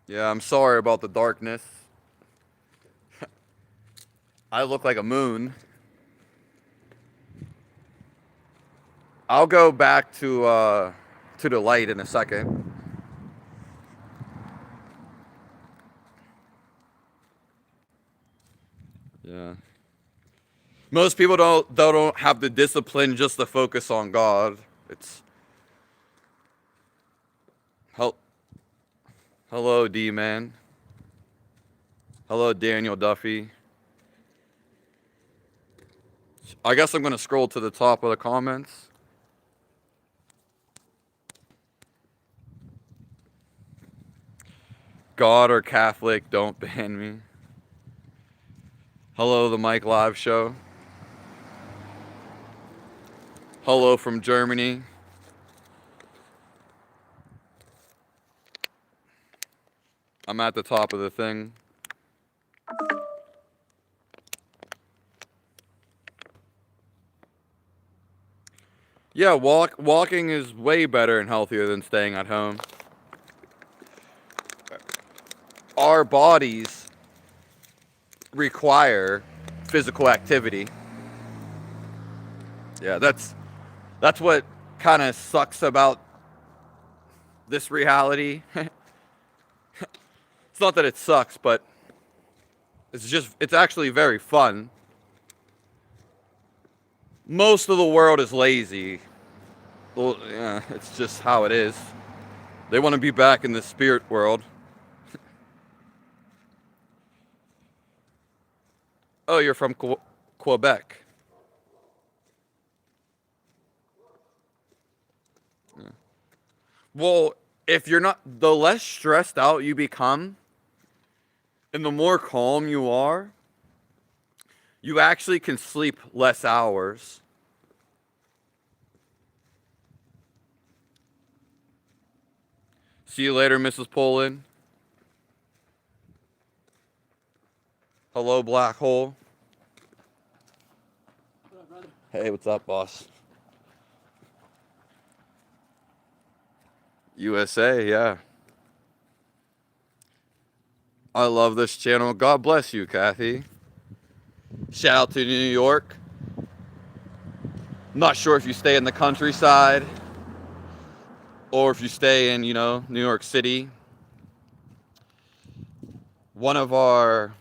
Yeah, I'm sorry about the darkness. I look like a moon. I'll go back to the light in a second. Yeah. Most people don't have the discipline just to focus on God. It's hello, D-Man. Hello, Daniel Duffy. I guess I'm going to scroll to the top of the comments. God or Catholic, don't ban me. Hello, the Mike Live Show. Hello from Germany. I'm at the top of the thing. Yeah, walking is way better and healthier than staying at home. Our bodies require physical activity. Yeah, that's what kind of sucks about this reality. It's not that it sucks, but it's actually very fun. Most of the world is lazy. Well, yeah, it's just how it is. They want to be back in the spirit world. Oh, you're from Quebec. Yeah. Well, if you're not, the less stressed out you become, and the more calm you are, you actually can sleep less hours. See you later, Mrs. Poland. Hello, Black Hole. What up, brother? Hey, what's up, boss? USA, yeah. I love this channel. God bless you, Kathy. Shout out to New York. I'm not sure if you stay in the countryside or if you stay in, New York City. One of our,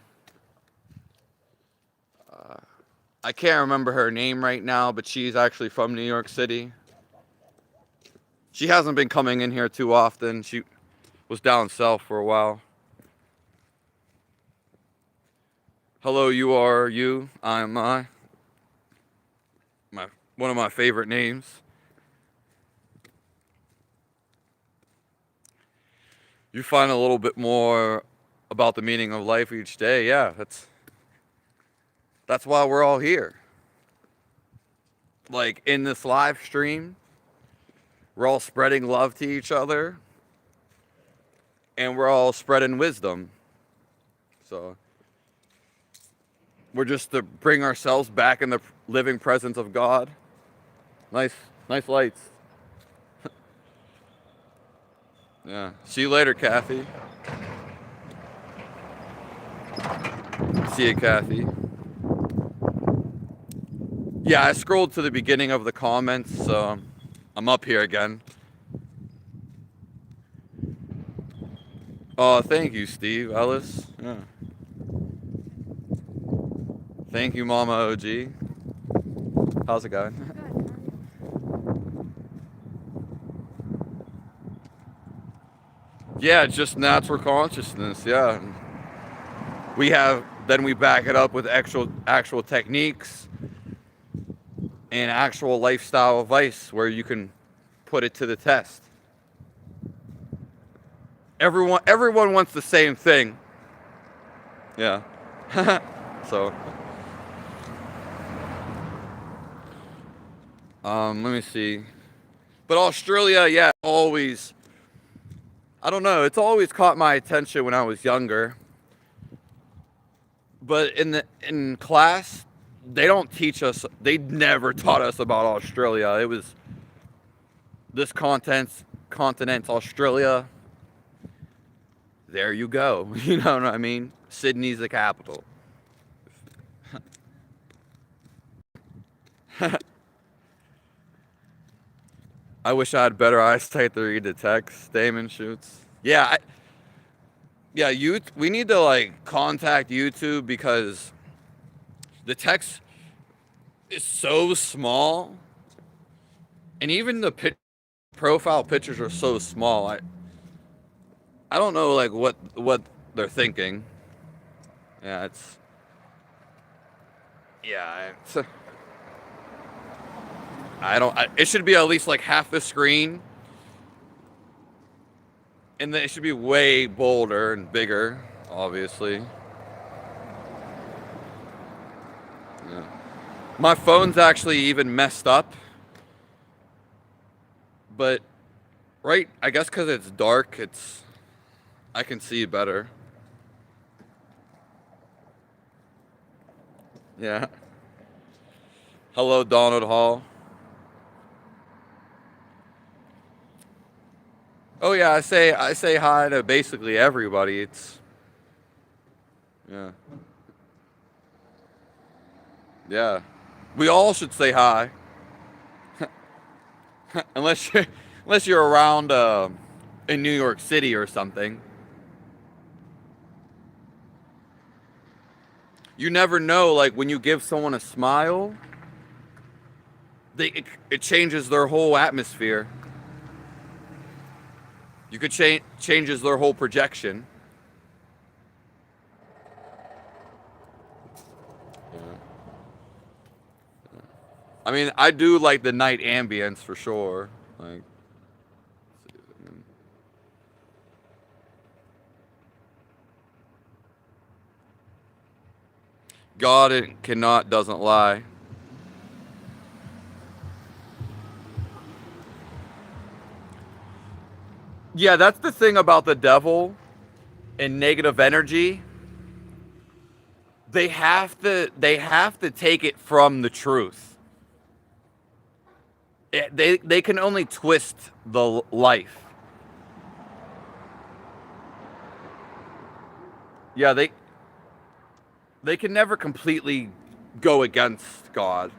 I can't remember her name right now, but she's actually from New York City. She hasn't been coming in here too often. She was down south for a while. Hello, you are you, I am I. One of my favorite names. You find a little bit more about the meaning of life each day. Yeah, that's why we're all here. Like in this live stream, we're all spreading love to each other, and we're all spreading wisdom. So we're just to bring ourselves back in the living presence of God. Nice lights. Yeah. See you later, Kathy. See you, Kathy. Yeah, I scrolled to the beginning of the comments, so I'm up here again. Oh, thank you, Steve Ellis. Yeah. Thank you, Mama OG. How's it going? Yeah, it's just natural consciousness. Yeah. Then we back it up with actual techniques and actual lifestyle advice where you can put it to the test. Everyone wants the same thing. Yeah. So let me see. But Australia, yeah, always, I don't know, it's always caught my attention when I was younger. But in class, they don't teach us, they never taught us about Australia. It was this continent's Australia. There you go. You know what I mean? Sydney's the capital. I wish I had better eyesight to read the text. Damon shoots. Yeah, we need to contact YouTube because The text is so small, and even the profile pictures are so small. I don't know like what they're thinking. Yeah, it's I don't. It should be at least like half the screen, and then it should be way bolder and bigger, obviously. Yeah. My phone's actually even messed up, but right, I guess because it's dark, I can see better. Yeah. Hello, Donald Hall. Oh yeah, I say hi to basically everybody. Yeah. Yeah. We all should say hi. unless you're unless you're around in New York City or something. You never know, like when you give someone a smile, it changes their whole atmosphere. You could changes their whole projection. I mean, I do like the night ambience for sure. Like, God cannot doesn't lie. Yeah, that's the thing about the devil and negative energy. They have to take it from the truth. They can only twist the life. Yeah, they can never completely go against God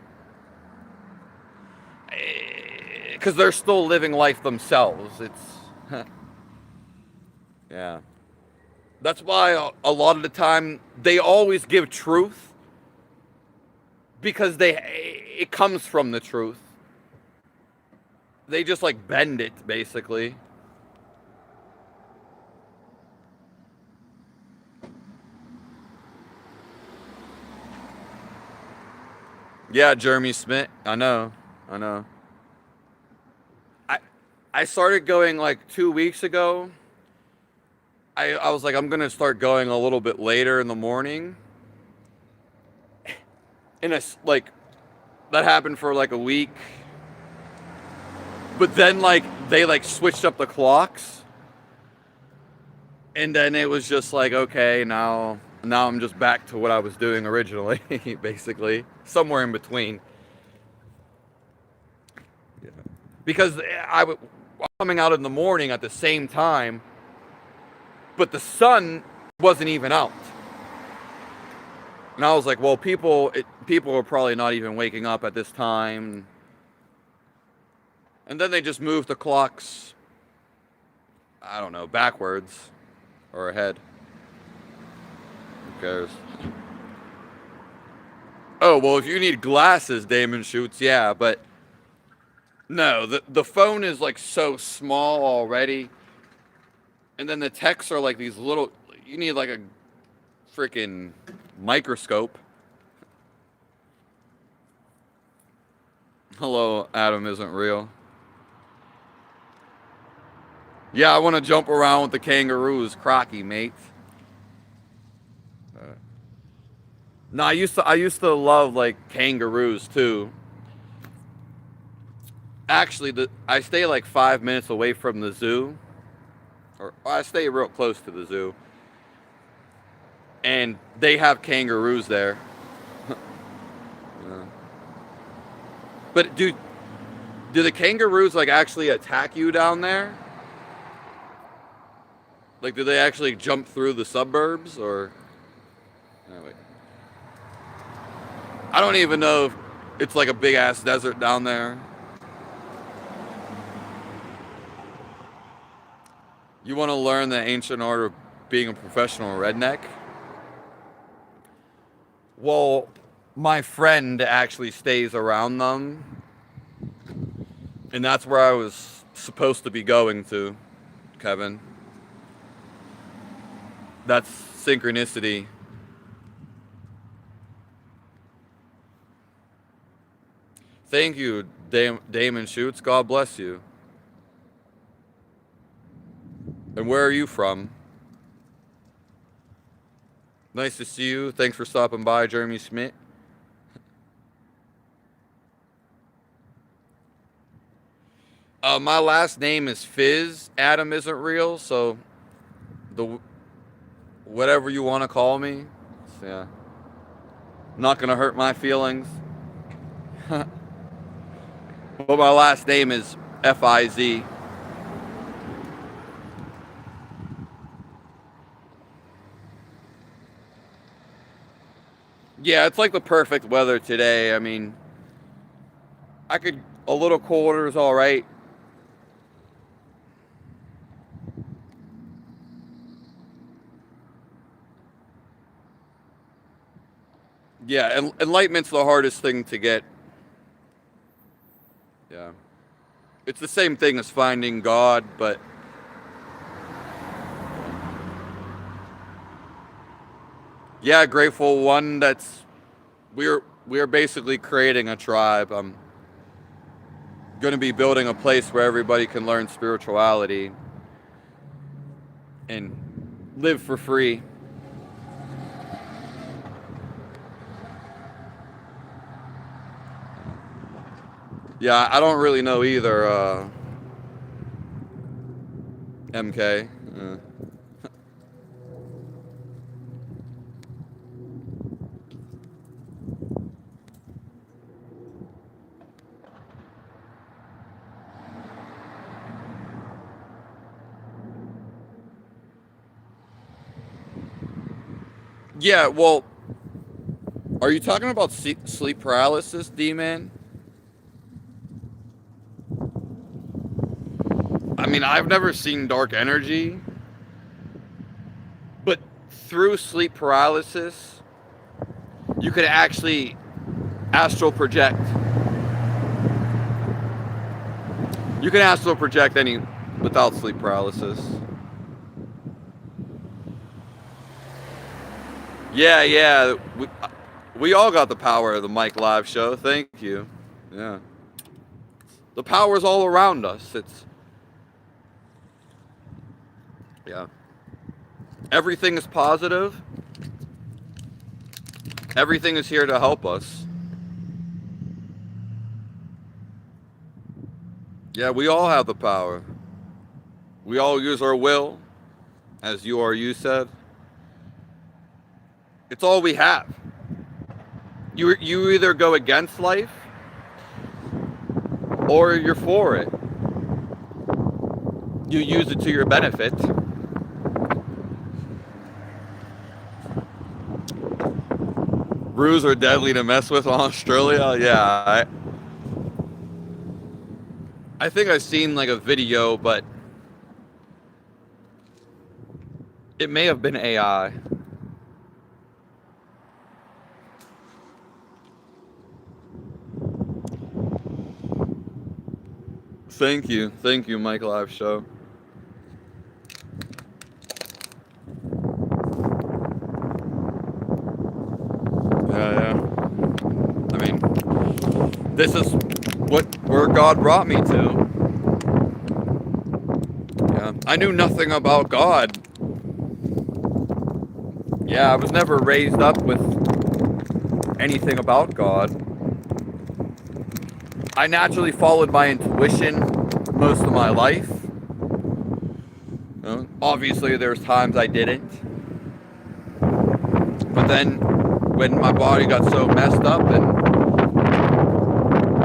because they're still living life themselves. Yeah. That's why a lot of the time they always give truth because it comes from the truth. They just like bend it basically. Yeah, Jeremy Smith. I know. I know. I I started going like 2 weeks ago. I was like, I'm gonna start going a little bit later in the morning. And it's like that happened for like a week. But then like they like switched up the clocks. And then it was just like, okay, now I'm just back to what I was doing originally, basically. Somewhere in between. Yeah. Because I was coming out in the morning at the same time, but the sun wasn't even out. And I was like, well, people are probably not even waking up at this time. And then they just moved the clocks, I don't know, backwards or ahead. Who cares? Oh, well, if you need glasses, Damon shoots, yeah, but no, the phone is like so small already. And then the texts are like these little, you need like a freaking microscope. Hello, Adam isn't real. Yeah, I want to jump around with the kangaroos, crocky, mate. No, I used to love like kangaroos too. Actually, I stay like 5 minutes away from the zoo, or I stay real close to the zoo, and they have kangaroos there. Yeah. But do the kangaroos like actually attack you down there? Like, do they actually jump through the suburbs or? Oh, wait. I don't even know if it's like a big ass desert down there. You want to learn the ancient art of being a professional redneck? Well, my friend actually stays around them, and that's where I was supposed to be going to, Kevin. That's synchronicity. Thank you, Damon Schutz. God bless you. And where are you from? Nice to see you. Thanks for stopping by, Jeremy Schmidt. My last name is Fizz. Adam isn't real, so the whatever you want to call me, yeah, not gonna hurt my feelings. But my last name is Fiz. Yeah, it's like the perfect weather today. I mean, I could a little colder is all right. Yeah, enlightenment's the hardest thing to get. Yeah, it's the same thing as finding God, but yeah, grateful one. That's we're basically creating a tribe. I'm going to be building a place where everybody can learn spirituality and live for free. Yeah, I don't really know either, MK. Yeah, well, are you talking about sleep paralysis, D-Man? I mean, I've never seen dark energy, but through sleep paralysis, you could actually astral project. You can astral project any without sleep paralysis. Yeah, yeah. We all got the power of the Mike Live show. Thank you. Yeah. The power's all around us. It's yeah. Everything is positive. Everything is here to help us. Yeah, we all have the power. We all use our will, as you said. It's all we have. You either go against life or you're for it. You use it to your benefit. Brews are deadly to mess with in Australia. Yeah, I think I've seen like a video, but it may have been AI. Thank you, Mike Live Show. Yeah. I mean, this is where God brought me to. Yeah, I knew nothing about God. Yeah, I was never raised up with anything about God. I naturally followed my intuition most of my life. Obviously, there's times I didn't. But then, when my body got so messed up and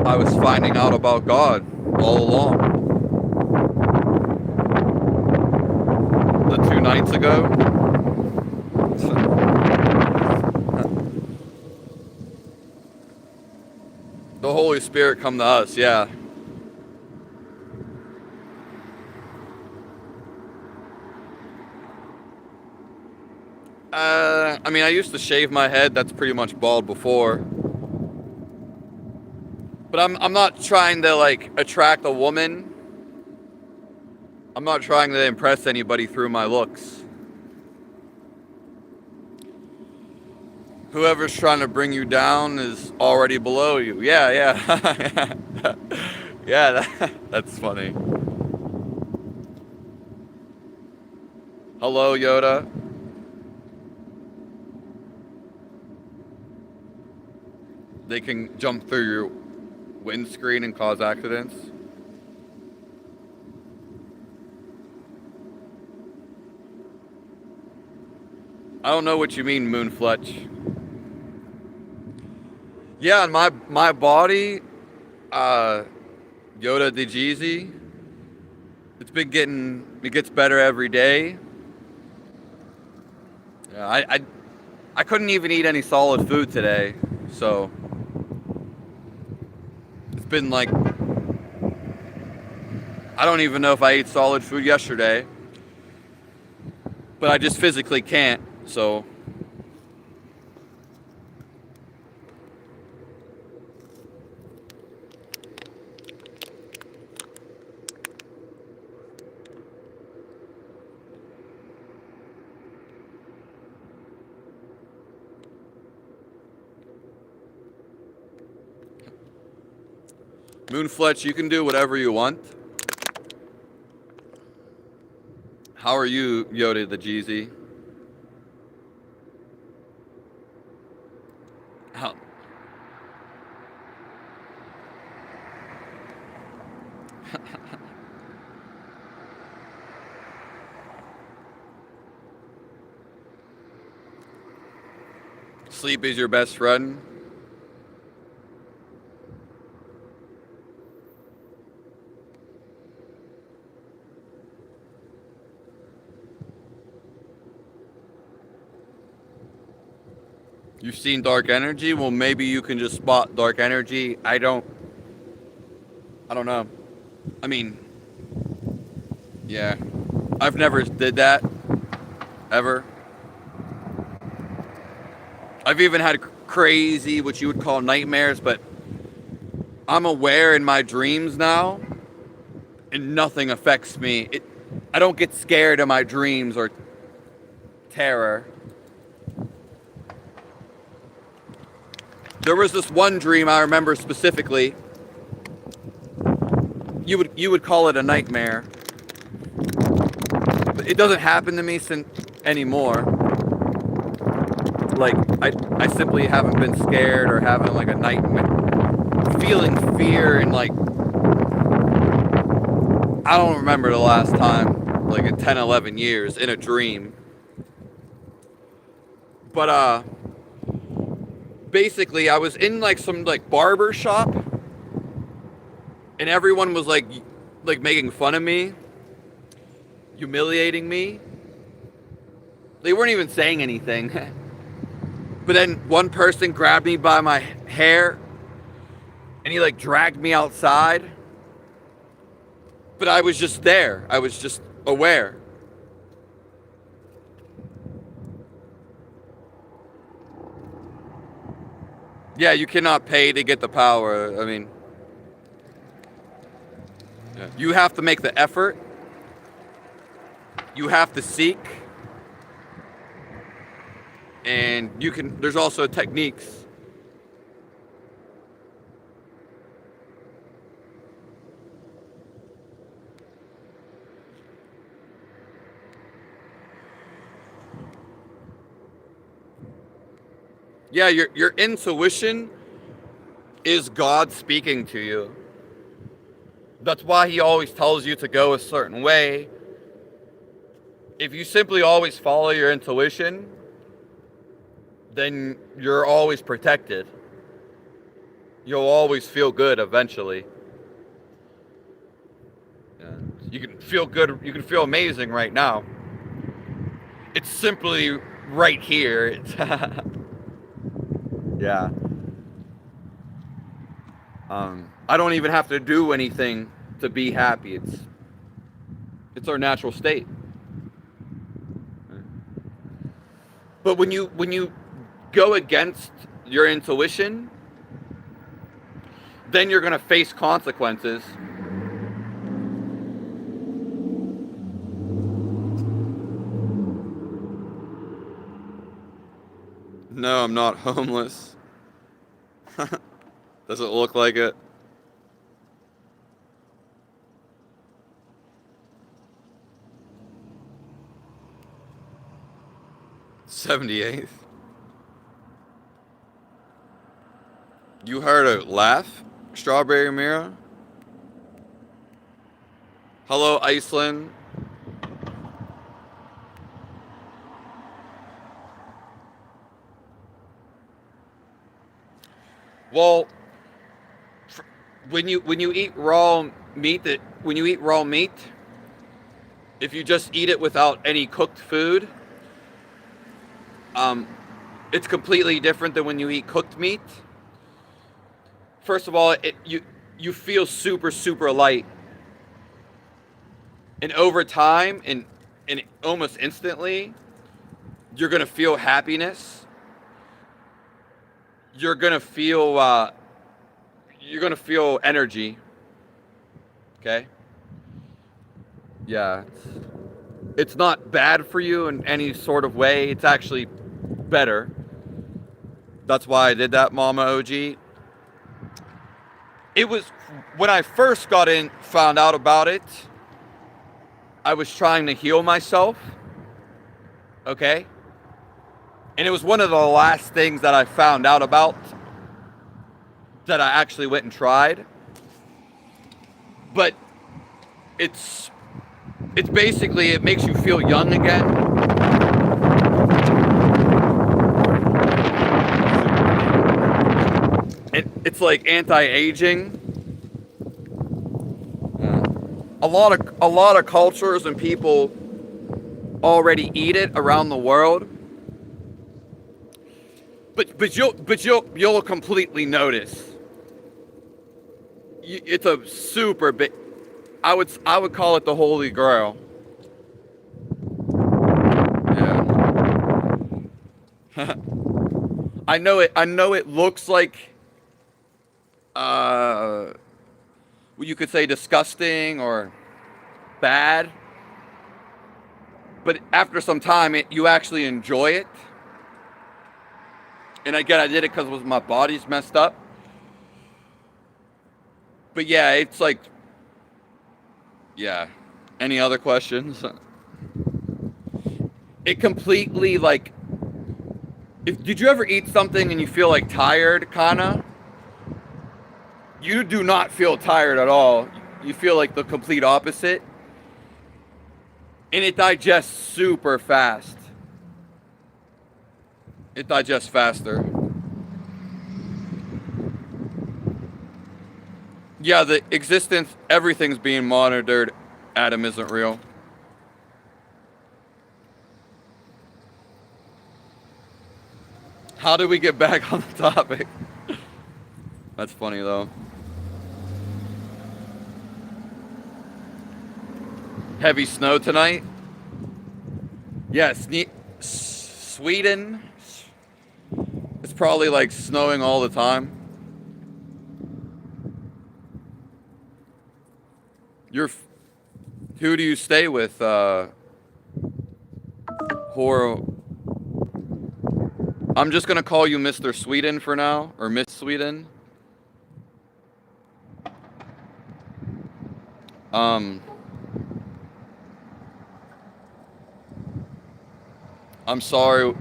I was finding out about God all along. The 2 nights ago. The Holy Spirit come to us, yeah. I mean, I used to shave my head. That's pretty much bald before. But I'm not trying to like attract a woman. I'm not trying to impress anybody through my looks. Whoever's trying to bring you down is already below you. Yeah, yeah. Yeah, that's funny. Hello, Yoda. They can jump through your windscreen and cause accidents. I don't know what you mean, Moonfletch. Yeah, on my body, Yoda the Jeezy. It gets better every day. Yeah, I couldn't even eat any solid food today, so it's been like, I don't even know if I ate solid food yesterday, but I just physically can't, so. Moonfletch, you can do whatever you want. How are you, Yoda the Jeezy? How? Sleep is your best friend? You've seen dark energy? Well, maybe you can just spot dark energy. I don't know. I mean, yeah. I've never did that ever. I've even had crazy, what you would call nightmares, but I'm aware in my dreams now, and nothing affects me. I don't get scared in my dreams or terror. There was this one dream I remember specifically. You would call it a nightmare. But it doesn't happen to me anymore. Like I simply haven't been scared or having like a nightmare, feeling fear, and like I don't remember the last time, like in 10, 11 years in a dream. But basically I was in like some like barber shop, and everyone was like making fun of me, humiliating me. They weren't even saying anything. But then one person grabbed me by my hair and he like dragged me outside. But I was just there. I was just aware. Yeah, you cannot pay to get the power. I mean, you have to make the effort. You have to seek. And there's also techniques. Yeah, your intuition is God speaking to you. That's why he always tells you to go a certain way. If you simply always follow your intuition, then you're always protected. You'll always feel good eventually. You can feel good, you can feel amazing right now. It's simply right here. Yeah. I don't even have to do anything to be happy. It's our natural state. But when you go against your intuition, then you're going to face consequences. No, I'm not homeless. Does it look like it? '78th. You heard a laugh, Strawberry Mira? Hello, Iceland. Well, when you eat raw meat, if you just eat it without any cooked food, it's completely different than when you eat cooked meat. First of all, you feel super light, and over time, and almost instantly, you're gonna feel happiness. You're gonna feel energy. Okay. Yeah. It's not bad for you in any sort of way. It's actually better. That's why I did that, Mama OG. It was when I first found out about it, I was trying to heal myself. Okay? And it was one of the last things that I found out about that I actually went and tried. But it's basically, it makes you feel young again. It's like anti-aging. A lot of cultures and people already eat it around the world. But you'll completely notice. It's a super big. I would call it the Holy Grail. Yeah. I know it looks like you could say disgusting or bad, but after some time you actually enjoy it. And again, I did it because my body's messed up. But yeah, it's like, yeah. Any other questions? It completely, like, did you ever eat something and you feel like tired, kinda? You do not feel tired at all. You feel like the complete opposite. And it digests super fast. It digests faster. Yeah, the existence, everything's being monitored. Adam isn't real. How did we get back on the topic? That's funny though. Heavy snow tonight? Yes, Sweden. It's probably like snowing all the time. Who do you stay with? Horror. I'm just gonna call you Mr. Sweden for now, or Miss Sweden. I'm sorry.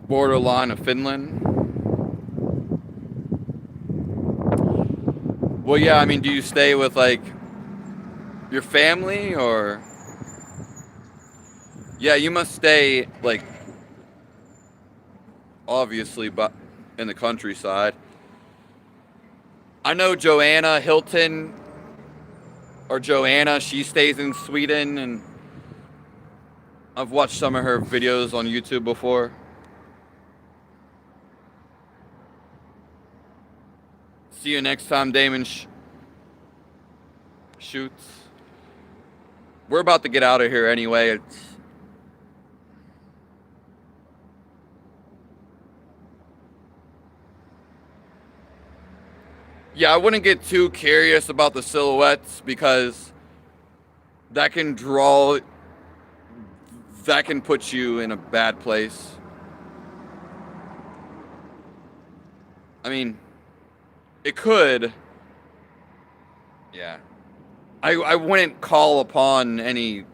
Borderline of Finland. Well, yeah, I mean, do you stay with, like, your family, or? Yeah, you must stay, like, obviously, but in the countryside. I know Joanna Hilton, or Joanna, she stays in Sweden, and I've watched some of her videos on YouTube before. See you next time, Damon shoots. We're about to get out of here anyway. Yeah, I wouldn't get too curious about the silhouettes because that can draw, that can put you in a bad place. I mean, it could. Yeah. I wouldn't call upon any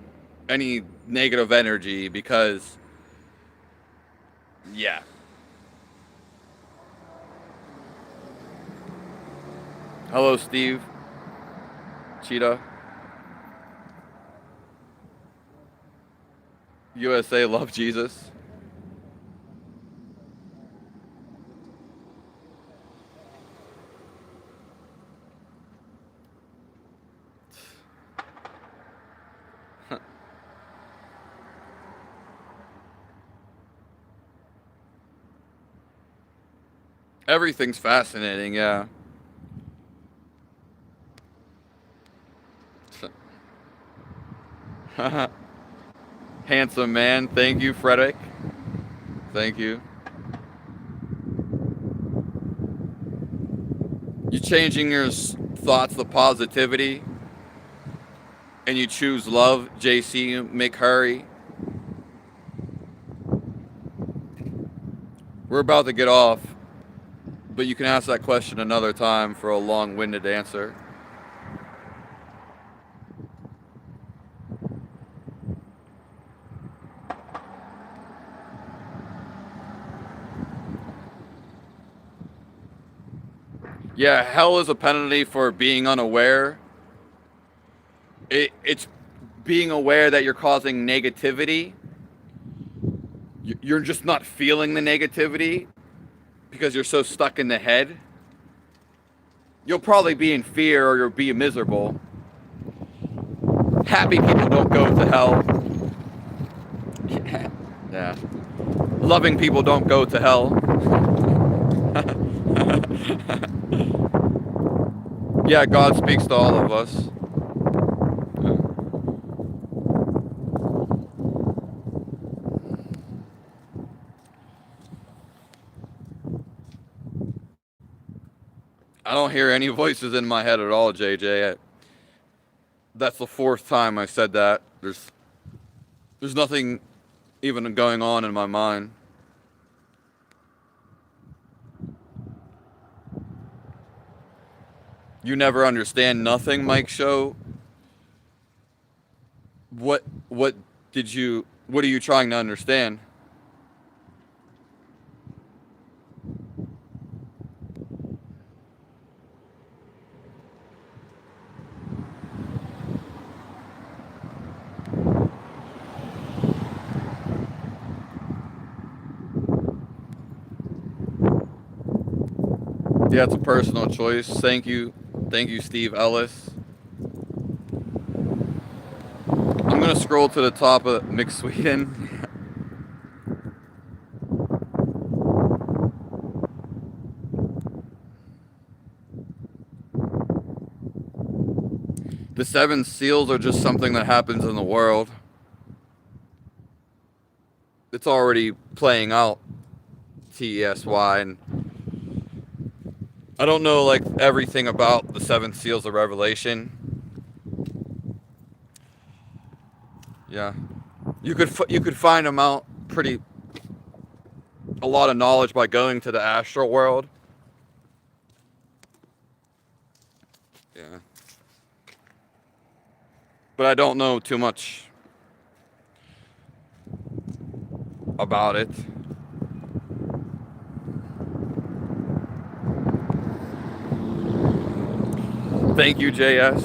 negative energy because, yeah. Hello, Steve. Cheetah. USA love Jesus. Everything's fascinating, yeah. Handsome man. Thank you, Frederick. Thank you. You changing your thoughts to positivity, and you choose love, JC McHurry. We're about to get off, but you can ask that question another time for a long-winded answer. Yeah, hell is a penalty for being unaware. It's being aware that you're causing negativity. You're just not feeling the negativity because you're so stuck in the head. You'll probably be in fear or you'll be miserable. Happy people don't go to hell. Yeah. Loving people don't go to hell. Yeah, God speaks to all of us. I don't hear any voices in my head at all, JJ. That's the fourth time I said that. There's nothing even going on in my mind. You never understand nothing, Mike Show. What what are you trying to understand? Yeah, it's a personal choice. Thank you. Thank you, Steve Ellis. I'm gonna scroll to the top of McSweden. The seven seals are just something that happens in the world. It's already playing out. TESY, and I don't know like everything about the seven seals of Revelation. Yeah, you could find them out pretty a lot of knowledge by going to the astral world. Yeah, but I don't know too much about it. Thank you, JS.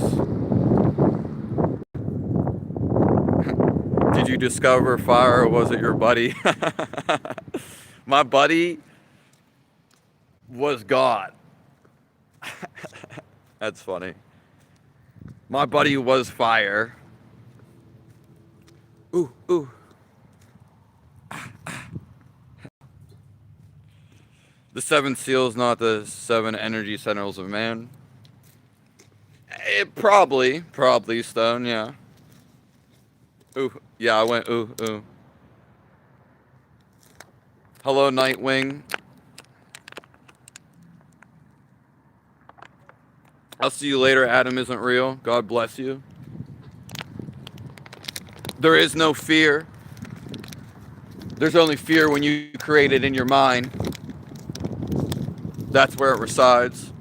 Did you discover fire or was it your buddy? My buddy was God. That's funny. My buddy was fire. Ooh, ooh. The seven seals, not the seven energy centers of man. It probably Stone, yeah. Ooh, yeah, I went ooh, ooh. Hello, Nightwing. I'll see you later. Adam isn't real. God bless you. There is no fear. There's only fear when you create it in your mind. That's where it resides.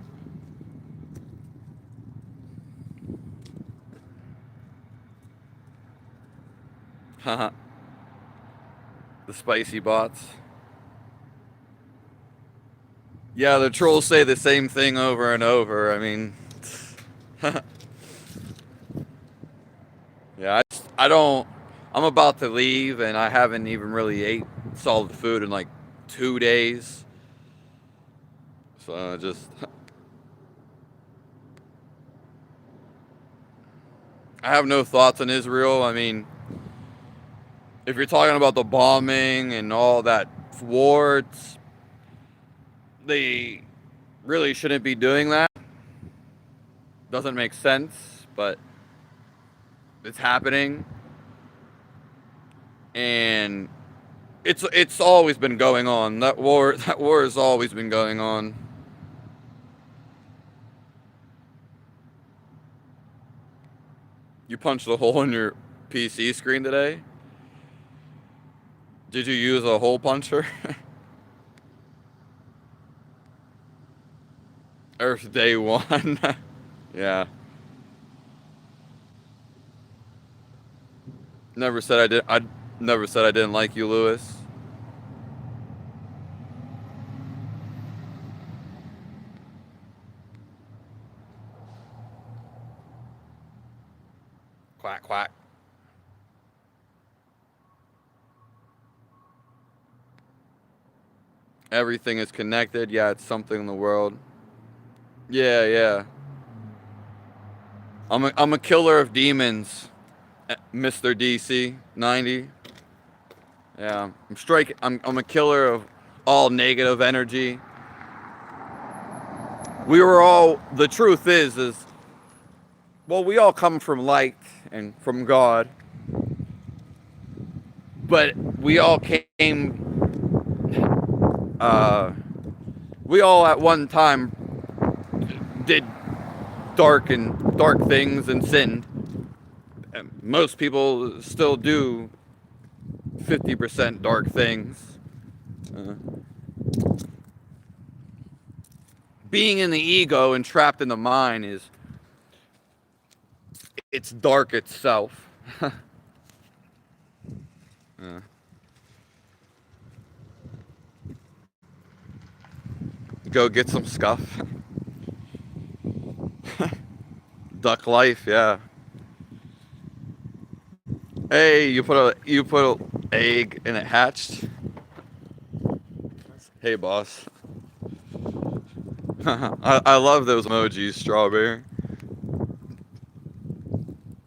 Haha. The spicy bots. Yeah, the trolls say the same thing over and over. I mean, yeah, I don't. I'm about to leave, and I haven't even really ate solid food in like 2 days. So just, I have no thoughts on Israel. I mean, if you're talking about the bombing and all that war, they really shouldn't be doing that. Doesn't make sense, but it's happening, and it's always been going on. That war has always been going on. You punched a hole in your PC screen today? Did you use a hole puncher? Earth day one. Yeah. Never said I did. I never said I didn't like you, Lewis. Quack quack. Everything is connected. Yeah, it's something in the world. Yeah, yeah. I'm a killer of demons, Mr. DC 90. Yeah, I'm a killer of all negative energy. We were all. The truth is well, we all come from light and from God, but we all came. Uh, we all at one time did dark things and sinned. And most people still do 50% dark things. Uh, Being in the ego and trapped in the mind it's dark itself. uh, Go get some scuff. Duck life, yeah. Hey, you put a egg and it hatched. Hey, boss. I love those emojis, strawberry.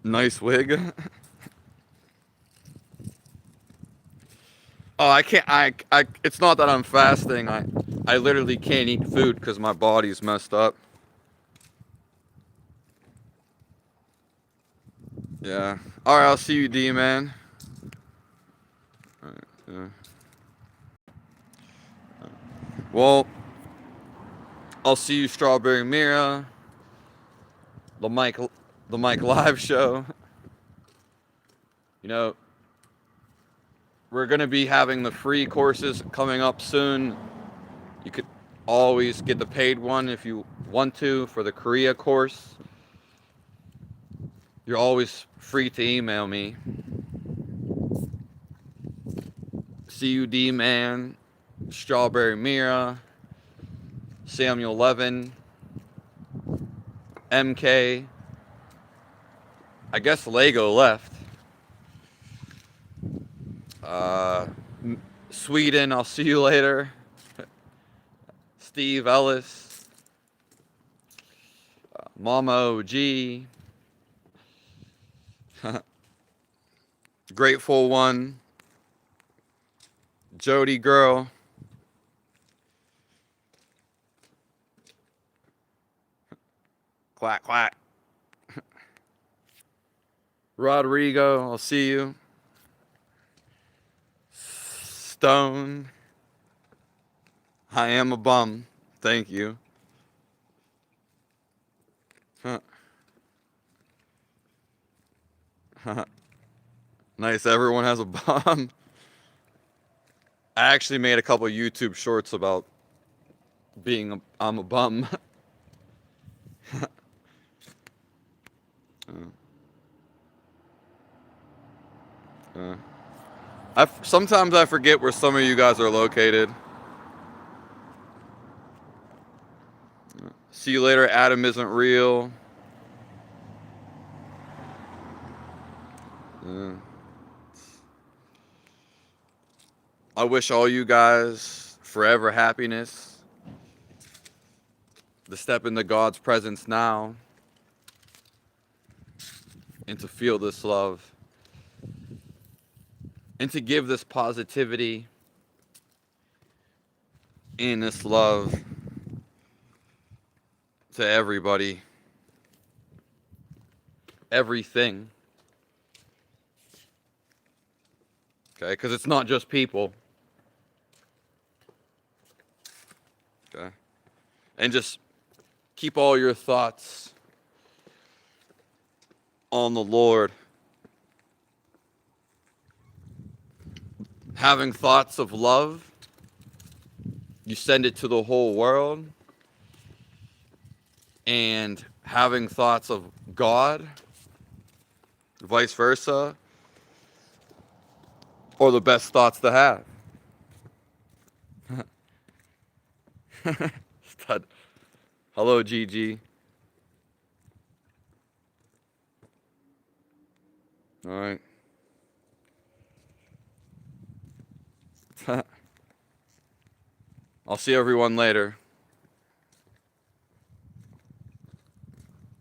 Nice wig. Oh, I can't. It's not that I'm fasting. I literally can't eat food because my body's messed up. Yeah. All right. I'll see you, D man. All right, yeah. Well, I'll see you, Strawberry Mira. The Mike, the Mike Live show. You know, we're gonna be having the free courses coming up soon. You could always get the paid one if you want to for the Kriya course. You're always free to email me. CUD Man, Strawberry Mira, Samuel Levin, MK. I guess Lego left. Uh, Sweden, I'll see you later. Steve Ellis, Mama OG, Grateful One, Jody Girl, Quack Quack, Rodrigo, I'll see you. Stone, I am a bum. Thank you. Nice, everyone has a bum. I actually made a couple YouTube shorts about I'm a bum. Sometimes I forget where some of you guys are located. See you later, Adam isn't real. I wish all you guys forever happiness. To step into God's presence now. And to feel this love. And to give this positivity and this love to everybody. Everything. Okay, because it's not just people. Okay. And just keep all your thoughts on the Lord. Having thoughts of love, you send it to the whole world. And having thoughts of God, vice versa, are the best thoughts to have. Stud. Hello, Gigi. All right. I'll see everyone later.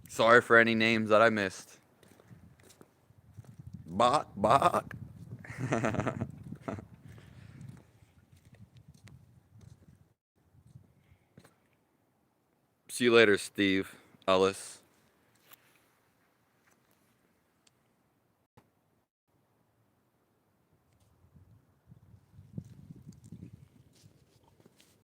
Sorry for any names that I missed. Bach. See you later, Steve Ellis.